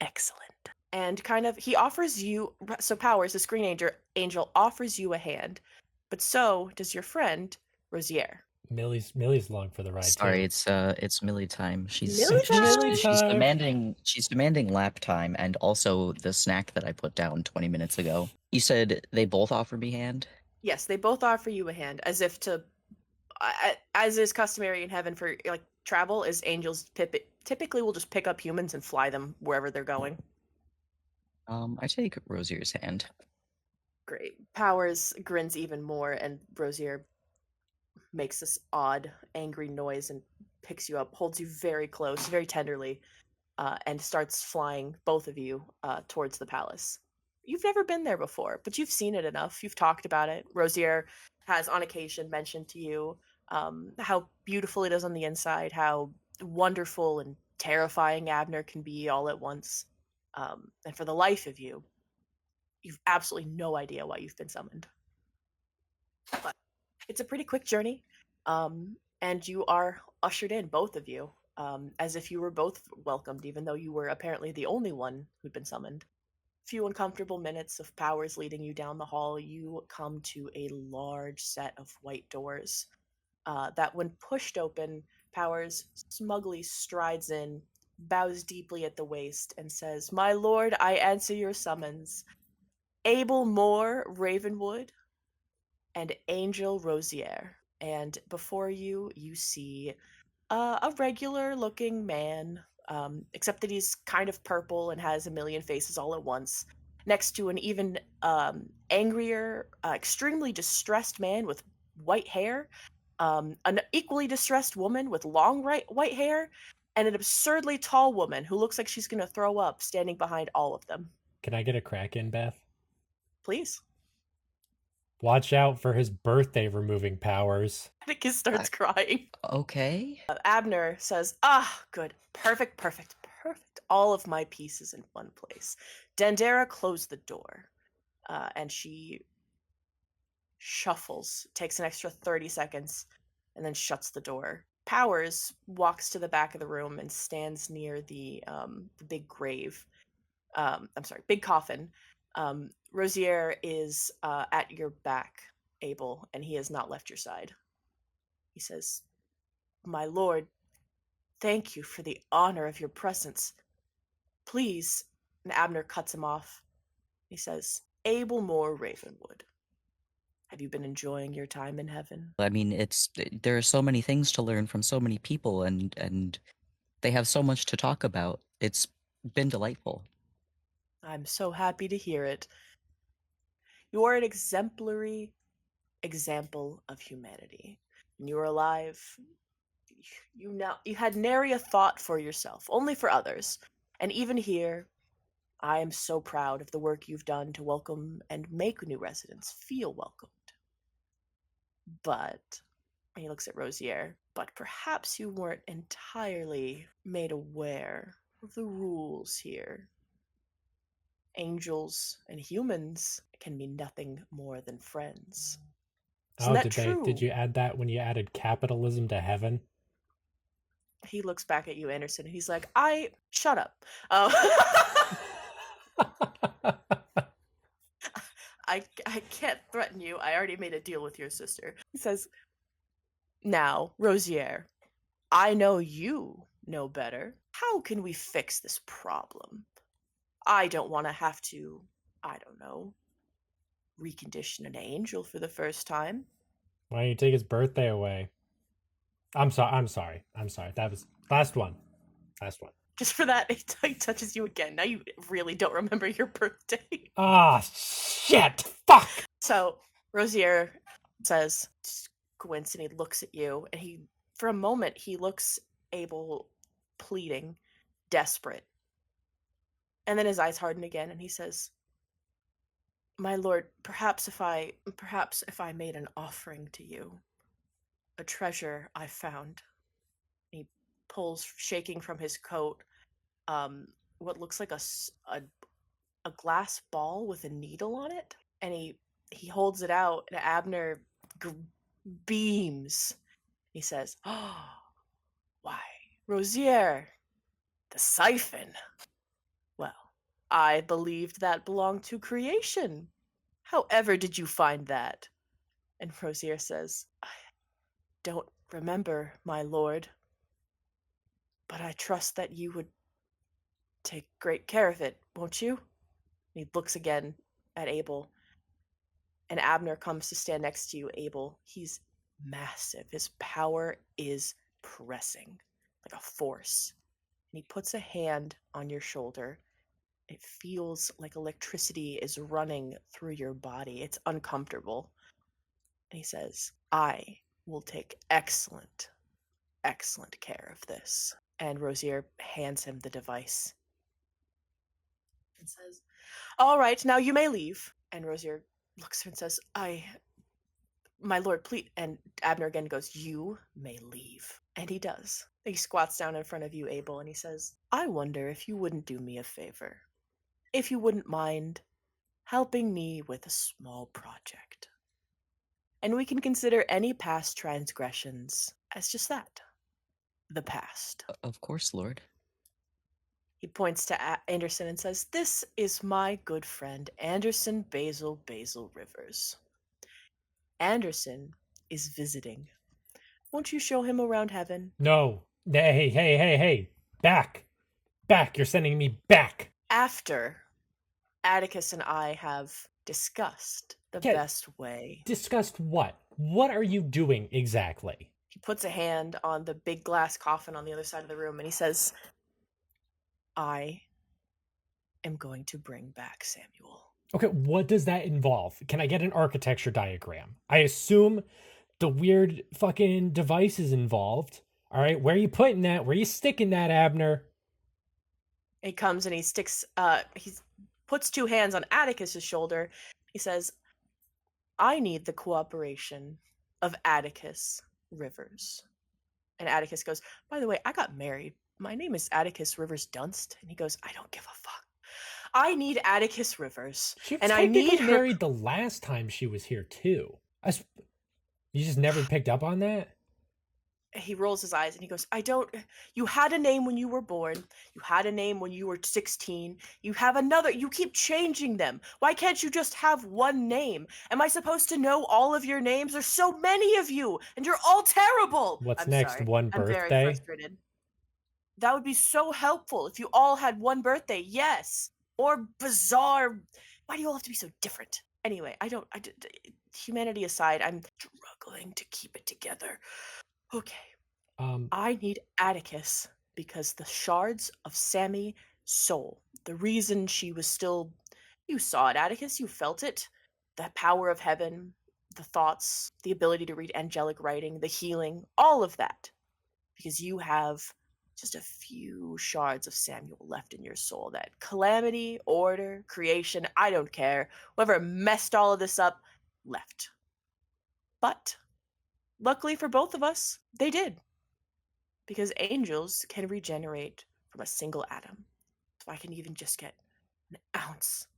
excellent. And kind of, he offers you, so Powers, the screen angel offers you a hand, but so does your friend, Rosier. Millie's along for the ride Sorry, too. it's Millie time. Millie time? She's demanding lap time and also the snack that I put down 20 minutes ago. You said they both offer me hand? Yes, they both offer you a hand, as if to, as is customary in heaven for like travel, is angels typically will just pick up humans and fly them wherever they're going. I take Rosier's hand. Great. Powers grins even more, and Rosier makes this odd, angry noise and picks you up, holds you very close, very tenderly, and starts flying both of you towards the palace. You've never been there before, but you've seen it enough. You've talked about it. Rosier has on occasion mentioned to you how beautiful it is on the inside, how wonderful and terrifying Abner can be all at once. And for the life of you, you've absolutely no idea why you've been summoned. But it's a pretty quick journey, and you are ushered in, both of you, as if you were both welcomed, even though you were apparently the only one who'd been summoned. Few uncomfortable minutes of Powers leading you down the hall, you come to a large set of white doors that, when pushed open, Powers smugly strides in, bows deeply at the waist, and says, my lord, I answer your summons. Abel Moore Ravenwood and Angel Rosier. And before you, you see a regular-looking man, except that he's kind of purple and has a million faces all at once, next to an even angrier, extremely distressed man with white hair, an equally distressed woman with long white hair, and an absurdly tall woman who looks like she's going to throw up standing behind all of them. Can I get a crack in, Beth? Please. Watch out for his birthday removing powers. Atticus starts crying. Okay. Abner says, good. Perfect. All of my pieces in one place. Dandara closed the door, and she shuffles, takes an extra 30 seconds, and then shuts the door. Powers walks to the back of the room and stands near the big grave. Big coffin. Rosier is at your back, Abel, and he has not left your side. He says, my lord, thank you for the honor of your presence. Please, and Abner cuts him off. He says, Abel Moore Ravenwood, have you been enjoying your time in heaven? I mean, there are so many things to learn from so many people, and they have so much to talk about. It's been delightful. I'm so happy to hear it. You are an exemplary example of humanity. When you were alive, you had nary a thought for yourself, only for others. And even here, I am so proud of the work you've done to welcome and make new residents feel welcomed. But, and he looks at Rosier, but perhaps you weren't entirely made aware of the rules here. Angels and humans can be nothing more than friends. Isn't Oh, that did true? you add that when you added capitalism to heaven? He looks back at you, Anderson, and he's like, shut up. I can't threaten you. I already made a deal with your sister. He says, now, Rosier, I know you know better. How can we fix this problem? I don't want to have to, I don't know, recondition an angel for the first time. Why don't you take his birthday away? I'm sorry. That was last one. Last one. Just for that, he touches you again. Now you really don't remember your birthday. Ah, shit! Fuck! So Rosier says, squints, and he looks at you, and for a moment, he looks Abel pleading, desperate. And then his eyes harden again, and he says, my lord, perhaps if I made an offering to you, a treasure I found. He pulls, shaking from his coat, what looks like a glass ball with a needle on it, and he holds it out, and Abner beams. He says, "Oh, why, Rosier, the siphon. Well, I believed that belonged to creation. However did you find that?" And Rosier says, "I don't remember, my lord, but I trust that you would take great care of it, won't you?" And he looks again at Abel, and Abner comes to stand next to you, Abel. He's massive. His power is pressing like a force. And he puts a hand on your shoulder. It feels like electricity is running through your body. It's uncomfortable. And he says, I will take excellent care of this. And Rosier hands him the device and says, all right, now you may leave. And Rosier looks and says, my lord, please. And Abner again goes, you may leave. And he does. He squats down in front of you, Abel, and he says, I wonder if you wouldn't do me a favor. If you wouldn't mind helping me with a small project. And we can consider any past transgressions as just that, the past. Of course, Lord. He points to Anderson and says, this is my good friend, Anderson Basil Rivers. Anderson is visiting. Won't you show him around heaven? No. Hey. Back. You're sending me back. After Atticus and I have discussed the best way. Discussed what? What are you doing exactly? He puts a hand on the big glass coffin on the other side of the room and he says, I am going to bring back Samuel. Okay, what does that involve? Can I get an architecture diagram? I assume the weird fucking device is involved. All right, where are you putting that? Where are you sticking that, Abner? He comes and he puts two hands on Atticus's shoulder. He says, I need the cooperation of Atticus Rivers. And Atticus goes, by the way, I got married. My name is Atticus Rivers Dunst. And he goes, I don't give a fuck. I need Atticus Rivers. She was and I need her married the last time she was here too. You just never picked up on that? He rolls his eyes and he goes, you had a name when you were born. You had a name when you were 16. You have another. You keep changing them. Why can't you just have one name? Am I supposed to know all of your names? There's so many of you and you're all terrible. What's I'm next? sorry. One birthday? I'm very frustrated. That would be so helpful if you all had one birthday. Yes. Or bizarre. Why do you all have to be so different? Anyway, humanity aside, I'm struggling to keep it together. Okay. I need Atticus because the shards of Sammy's soul, the reason she was still, you saw it, Atticus, you felt it, the power of heaven, the thoughts, the ability to read angelic writing, the healing, all of that. Because you have just a few shards of Samuel left in your soul. That calamity, order, creation, I don't care, whoever messed all of this up, left. But luckily for both of us, they did. Because angels can regenerate from a single atom. So I can even just get an ounce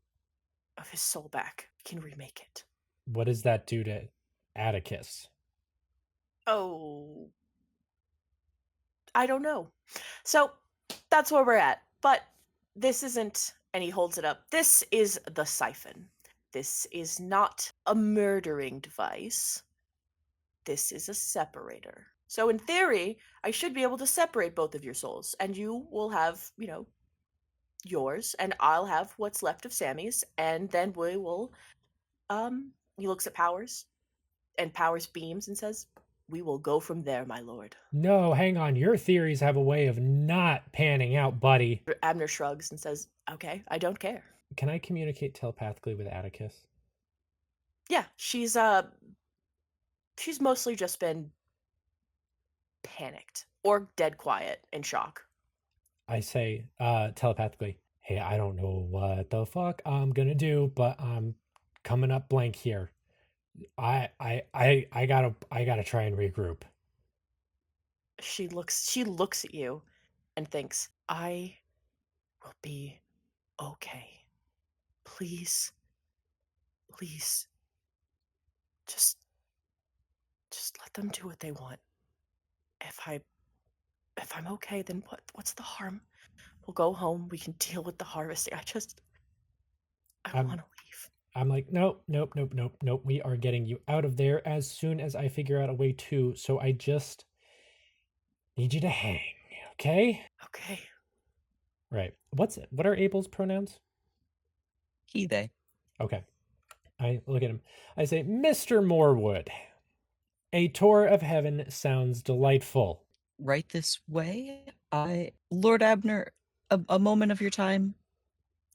of his soul back. We can remake it. What does that do to Atticus? Oh, I don't know. So that's where we're at. But this isn't, and he holds it up. This is the siphon. This is not a murdering device. This is a separator. So in theory, I should be able to separate both of your souls, and you will have, yours, and I'll have what's left of Sammy's, and then we will. He looks at Powers, and Powers beams and says, "We will go from there, my lord." No, hang on. Your theories have a way of not panning out, buddy. Abner shrugs and says, "Okay, I don't care." Can I communicate telepathically with Atticus? Yeah, she's mostly just been panicked or dead quiet in shock. I say telepathically, hey, I don't know what the fuck I'm gonna do, but I'm coming up blank here. I gotta try and regroup. She looks at you and thinks, "I will be okay. Please, please, just let them do what they want. If I'm okay, then what's the harm? We'll go home. We can deal with the harvesting. I I'm want to leave." I'm like, nope, nope, nope, nope, nope. We are getting you out of there as soon as I figure out a way to. So I just need you to hang, okay? Okay. Right. What are Abel's pronouns? He, they. Okay. I look at him. I say, Mr. Morwood, a tour of heaven sounds delightful. Right this way? Lord Abner, a moment of your time?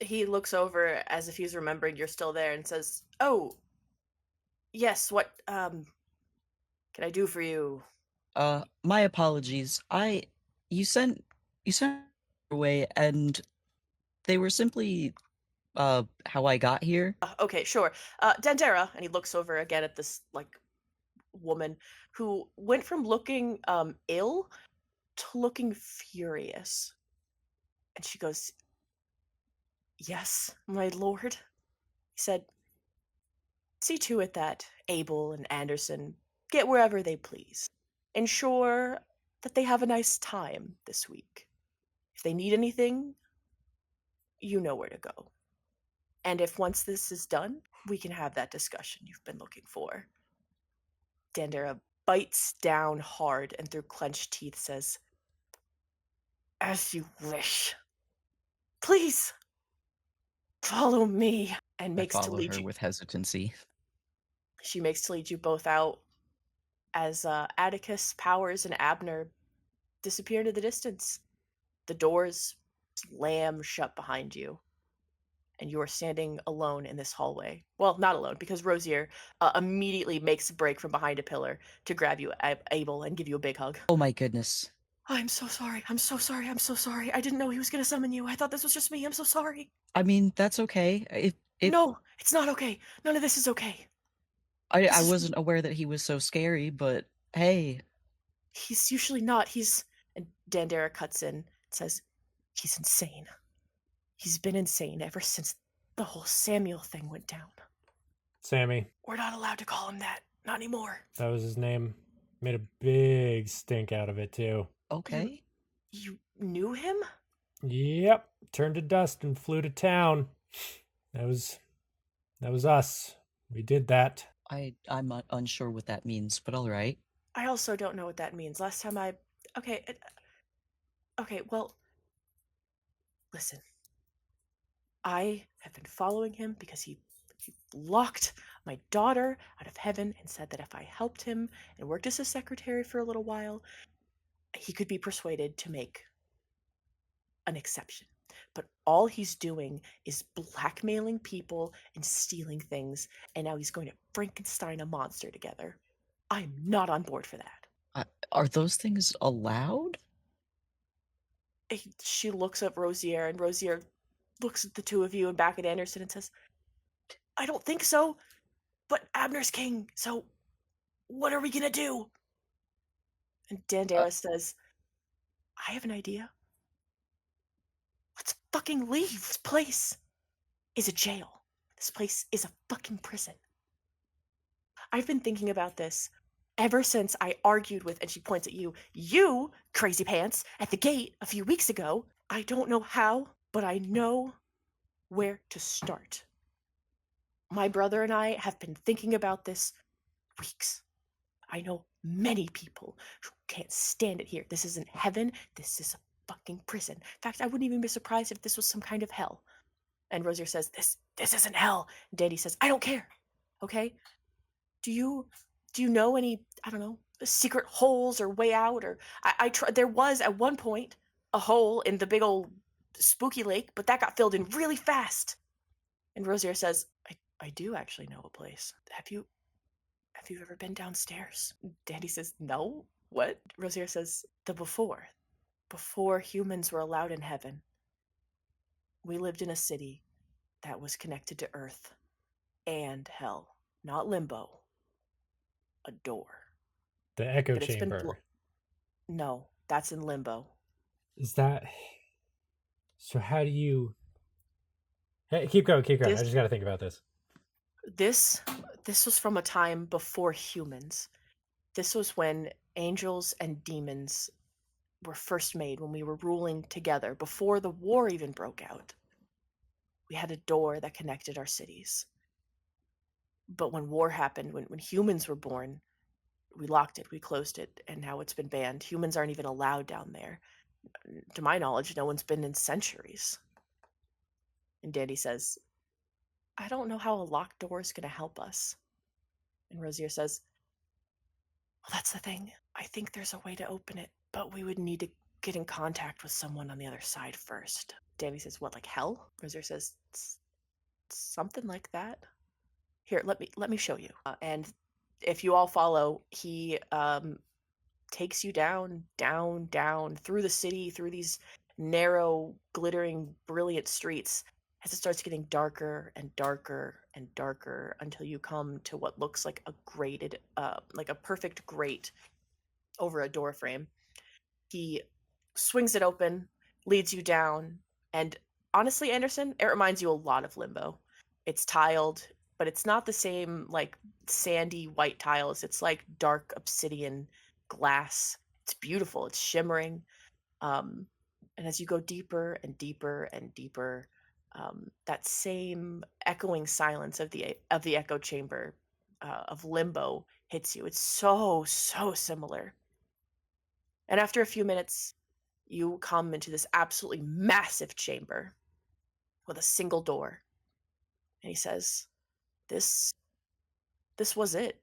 He looks over as if he's remembering you're still there and says, "Oh, yes, what can I do for you?" My apologies. You sent away, and they were simply, how I got here. Okay, sure. Dendera, and he looks over again at this woman who went from looking ill to looking furious. And she goes, "Yes, my lord." He said, "See to it that Abel and Anderson get wherever they please. Ensure that they have a nice time this week. If they need anything, you know where to go. And if once this is done, we can have that discussion you've been looking for." Dandera bites down hard and through clenched teeth says, "As you wish. Please, follow me." And I makes to follow lead her you. with hesitancy. She makes to lead you both out as Atticus, Powers, and Abner disappear into the distance. The doors slam shut behind you, and you are standing alone in this hallway. Well, not alone, because Rosier immediately makes a break from behind a pillar to grab you, Abel, and give you a big hug. Oh my goodness. "I'm so sorry. I'm so sorry. I'm so sorry. I didn't know he was going to summon you. I thought this was just me. I'm so sorry." I mean, that's okay. "No, it's not okay. None of this is okay. I This is wasn't aware that he was so scary, but hey, He's usually not. And Dandera cuts in and says, "He's insane. He's been insane ever since the whole Samuel thing went down. Sammy, We're not allowed to call him that. Not anymore." that was his name. Made a big stink out of it, too. okay. "You knew him?" Yep. Turned to dust and flew to town. That was us. We did that. I'm unsure what that means, but all right. I also don't know what that means. Last time Okay, well, listen. I have been following him because he locked my daughter out of heaven and said that if I helped him and worked as a secretary for a little while, he could be persuaded to make an exception. but all he's doing is blackmailing people and stealing things, and now he's going to Frankenstein a monster together. I'm not on board for that. Are those things allowed? She looks at Rosier, and Rosier looks at the two of you and back at Anderson and says, I don't think so, but Abner's king, so what are we gonna do? And Dandara says, I have an idea. Let's fucking leave. This place is a jail. This place is a fucking prison. I've been thinking about this ever since I argued with, and she points at you, crazy pants, at the gate a few weeks ago. I don't know how, but I know where to start. My brother and I have been thinking about this weeks. I know many people who can't stand it here. This isn't heaven. This is a fucking prison. In fact, I wouldn't even be surprised if this was some kind of hell. And Rosier says, this isn't hell. And Danny says, I don't care. Okay? Do you know any, I don't know, secret holes or way out? Or there was at one point a hole in the big old spooky lake, but that got filled in really fast. And Rosier says, I do actually know a place. Have you ever been downstairs? Danny says, no. What? Rosier says, before humans were allowed in heaven, we lived in a city that was connected to Earth and hell. Not limbo. A door. The echo But it's been chamber. no, that's in limbo. Is that... So how do you... Hey, keep going. I just got to think about this. This was from a time before humans. This was when angels and demons were first made, when we were ruling together, before the war even broke out. We had a door that connected our cities. But when war happened, when humans were born, we locked it, we closed it, and now it's been banned. Humans aren't even allowed down there. To my knowledge, no one's been in centuries. And Danny says, I don't know how a locked door is going to help us. And Rosier says, well, that's the thing. I think there's a way to open it, but we would need to get in contact with someone on the other side first. Danny says, what, like hell? Rosier says, something like that. Here, let me show you. And if you all follow, he takes you down through the city, through these narrow, glittering, brilliant streets, as it starts getting darker and darker and darker until you come to what looks like a grated, like a perfect grate over a door frame. He swings it open, leads you down, and honestly, Anderson, it reminds you a lot of Limbo. It's tiled, but it's not the same like sandy white tiles. It's like dark obsidian glass. It's beautiful. It's shimmering. And as you go deeper and deeper and deeper, that same echoing silence of the echo chamber of Limbo hits you. It's so similar. And after a few minutes, you come into this absolutely massive chamber with a single door. And he says, This was it.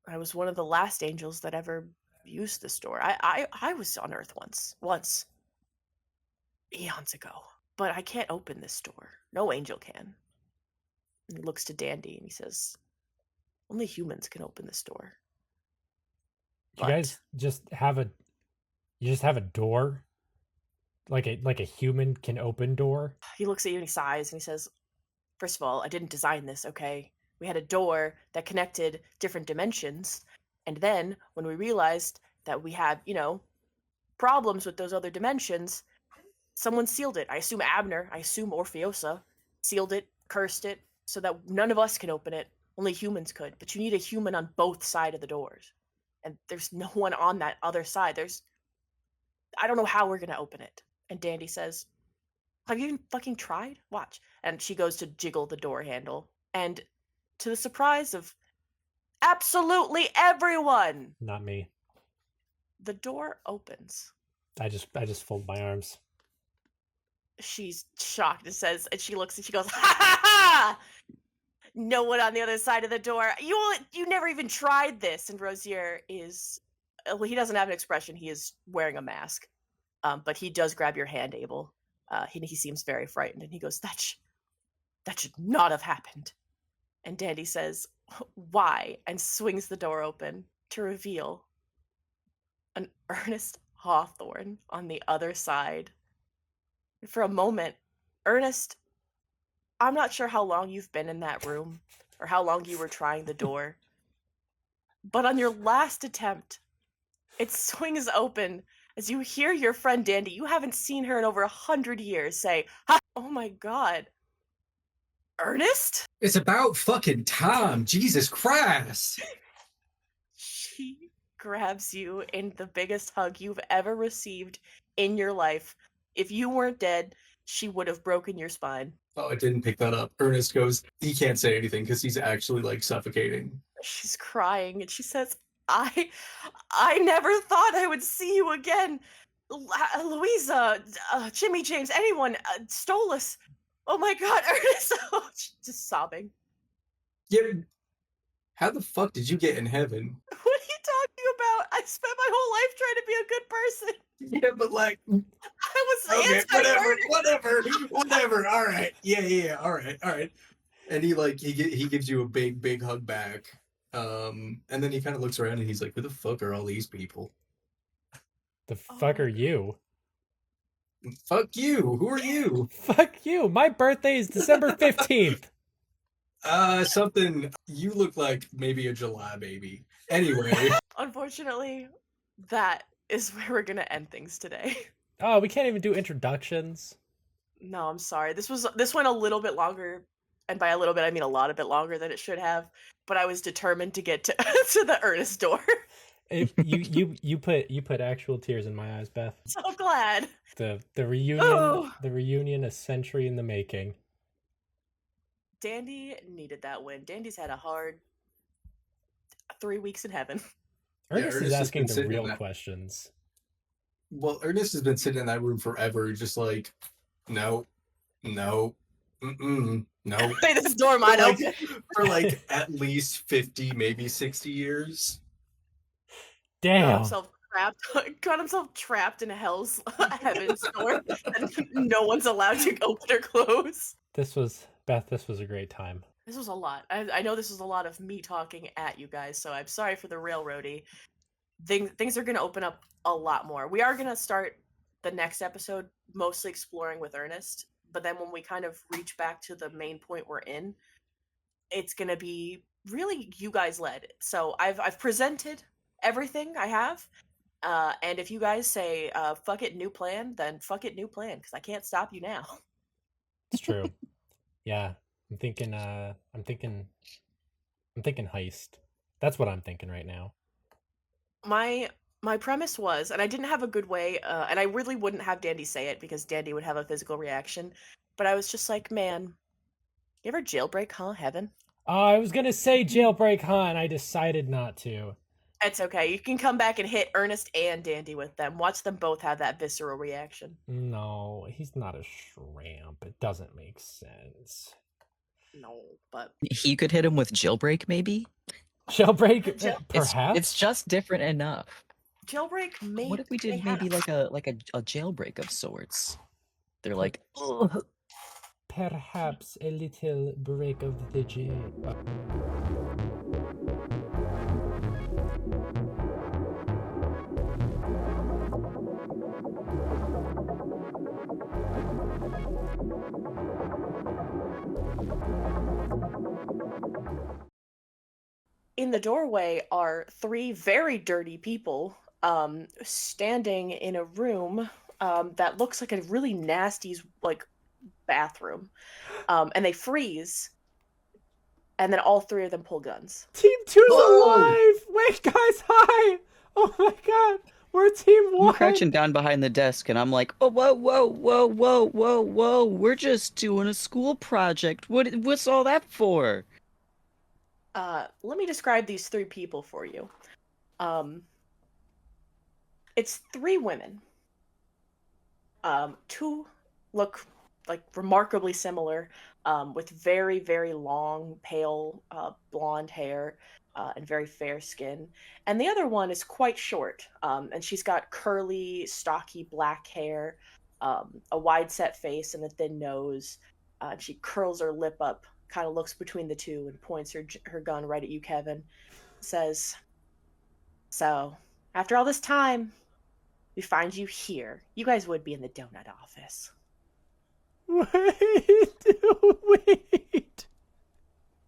I was one of the last angels that ever used this door. I was on Earth once, eons ago. But I can't open this door. No angel can. And he looks to Dandy and he says, only humans can open this door. You guys just have a door? Like a human can open door? He looks at you and he sighs and he says, first of all, I didn't design this, okay? We had a door that connected different dimensions. And then when we realized that we had, problems with those other dimensions, someone sealed it. I assume Abner, I assume Orpheosa sealed it, cursed it, so that none of us can open it. Only humans could. But you need a human on both sides of the doors. And there's no one on that other side. I don't know how we're going to open it. And Dandy says, have you even fucking tried? Watch. And she goes to jiggle the door handle. And to the surprise of absolutely everyone, Not me. the door opens. I just fold my arms. She's shocked and says, and she looks and she goes, ha ha ha! No one on the other side of the door. You never even tried this. And Rosier is, well, he doesn't have an expression. He is wearing a mask. But he does grab your hand, Abel. He seems very frightened, and he goes, that should not have happened. And Dandy says, why? And swings the door open to reveal an Ernest Hawthorne on the other side. For a moment, Ernest, I'm not sure how long you've been in that room or how long you were trying the door, but on your last attempt, it swings open as you hear your friend Dandy, you haven't seen her in over 100 years, say, "Ha! Oh my god. Ernest?" It's about fucking time. Jesus Christ. She grabs you in the biggest hug you've ever received in your life. If you weren't dead, she would have broken your spine. Oh, I didn't pick that up. Ernest goes, he can't say anything because he's actually like suffocating. She's crying and she says, I never thought I would see you again. Louisa, Jimmy James, anyone stole us. Oh my god, Ernest. Oh, just sobbing. Yeah. How the fuck did you get in heaven? What are you talking about? I spent my whole life trying to be a good person. Yeah, but like, I was okay, anti-murder. whatever. All right, yeah, all right. And he gives you a big hug back. And then he kind of looks around and he's like, "Who the fuck are all these people? The fuck are you? Fuck you. Who are you? Fuck you. My birthday is December 15th. Something. You look like maybe a July baby. Anyway, Unfortunately, that is where we're gonna end things today. Oh, we can't even do introductions. No, I'm sorry. This went a little bit longer, and by a little bit I mean a lot of bit longer than it should have. But I was determined to get to to the Ernest door. If you put actual tears in my eyes, Beth. So glad. The reunion Oh. the reunion a century in the making. Dandy needed that win. Dandy's had a hard 3 weeks in heaven. Ernest is Ernest has asking been the sitting in real that- questions. well, Ernest has been sitting in that room forever, just like, no, no, no. Hey, this door might like, open. for like at least 50, maybe 60 years. Damn. Got himself trapped in hell's heaven's door, and no one's allowed to open or close. This was Beth, this was a great time. This was a lot. I know this was a lot of me talking at you guys, so I'm sorry for the railroady. Things are going to open up a lot more. We are going to start the next episode mostly exploring with Ernest, but then when we kind of reach back to the main point we're in, it's going to be really you guys led. So I've presented everything I have, and if you guys say fuck it, new plan, then fuck it, new plan, because I can't stop you now. It's true. Yeah. I'm thinking heist. That's what I'm thinking right now. My premise was, and I didn't have a good way, and I really wouldn't have Dandy say it because Dandy would have a physical reaction, but I was just like, man, you ever jailbreak, huh, Heaven? I was gonna say jailbreak, huh? And I decided not to. It's okay. You can come back and hit Ernest and Dandy with them. Watch them both have that visceral reaction. No, he's not a shrimp. It doesn't make sense. No, but You could hit him with jailbreak, maybe? Jailbreak, It's- perhaps. It's just different enough. jailbreak may. What if we did may maybe have- like a jailbreak of sorts? They're like, ugh. Perhaps a little break of the jail. In the doorway are three very dirty people standing in a room that looks like a really nasty like bathroom, and they freeze, and then all three of them pull guns. Team 2's Whoa! alive! Wait, guys, hi! Oh my god, we're Team 1! I'm crouching down behind the desk and I'm like, oh, whoa, we're just doing a school project. What's all that for? Let me describe these three people for you. It's three women. Two look like remarkably similar, with very, very long, pale, blonde hair, and very fair skin. And the other one is quite short, and she's got curly, stocky black hair, a wide set face and a thin nose. She curls her lip up, kind of looks between the two, and points her gun right at you, Kevin. Says, "So, after all this time, we find you here. You guys would be in the donut office." Wait.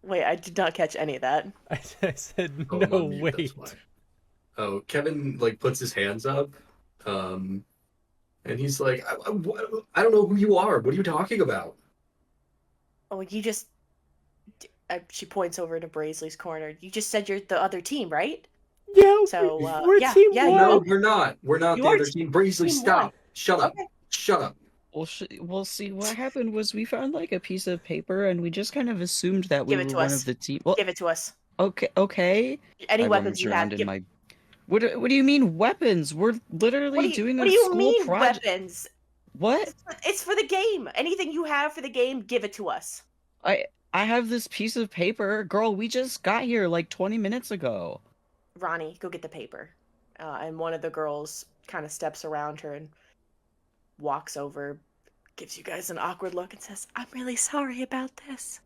Wait, I did not catch any of that. I said Oh, I'm no. on mute, that's Wait. why. Oh, Kevin like puts his hands up, and he's like, I don't know who you are. What are you talking about?" Oh, you just. She points over to Braisley's corner. You just said you're the other team, right? Yeah. So, we're yeah, team yeah, one. No, we're not. We're not You the are other team. Braisley, team stop. one. Shut up. Okay. Shut up. Well, see, what happened was we found like a piece of paper, and we just kind of assumed that we Give it were to one us. of the team. Well, Give it to us. okay. Any I weapons rummage you around have, in give. my. What do you mean weapons? We're literally doing What a do you school mean project. weapons? What? It's for the game. Anything you have for the game, give it to us. I have this piece of paper, girl. We just got here like 20 minutes ago. Ronnie, go get the paper. And one of the girls kind of steps around her and walks over, gives you guys an awkward look, and says, "I'm really sorry about this."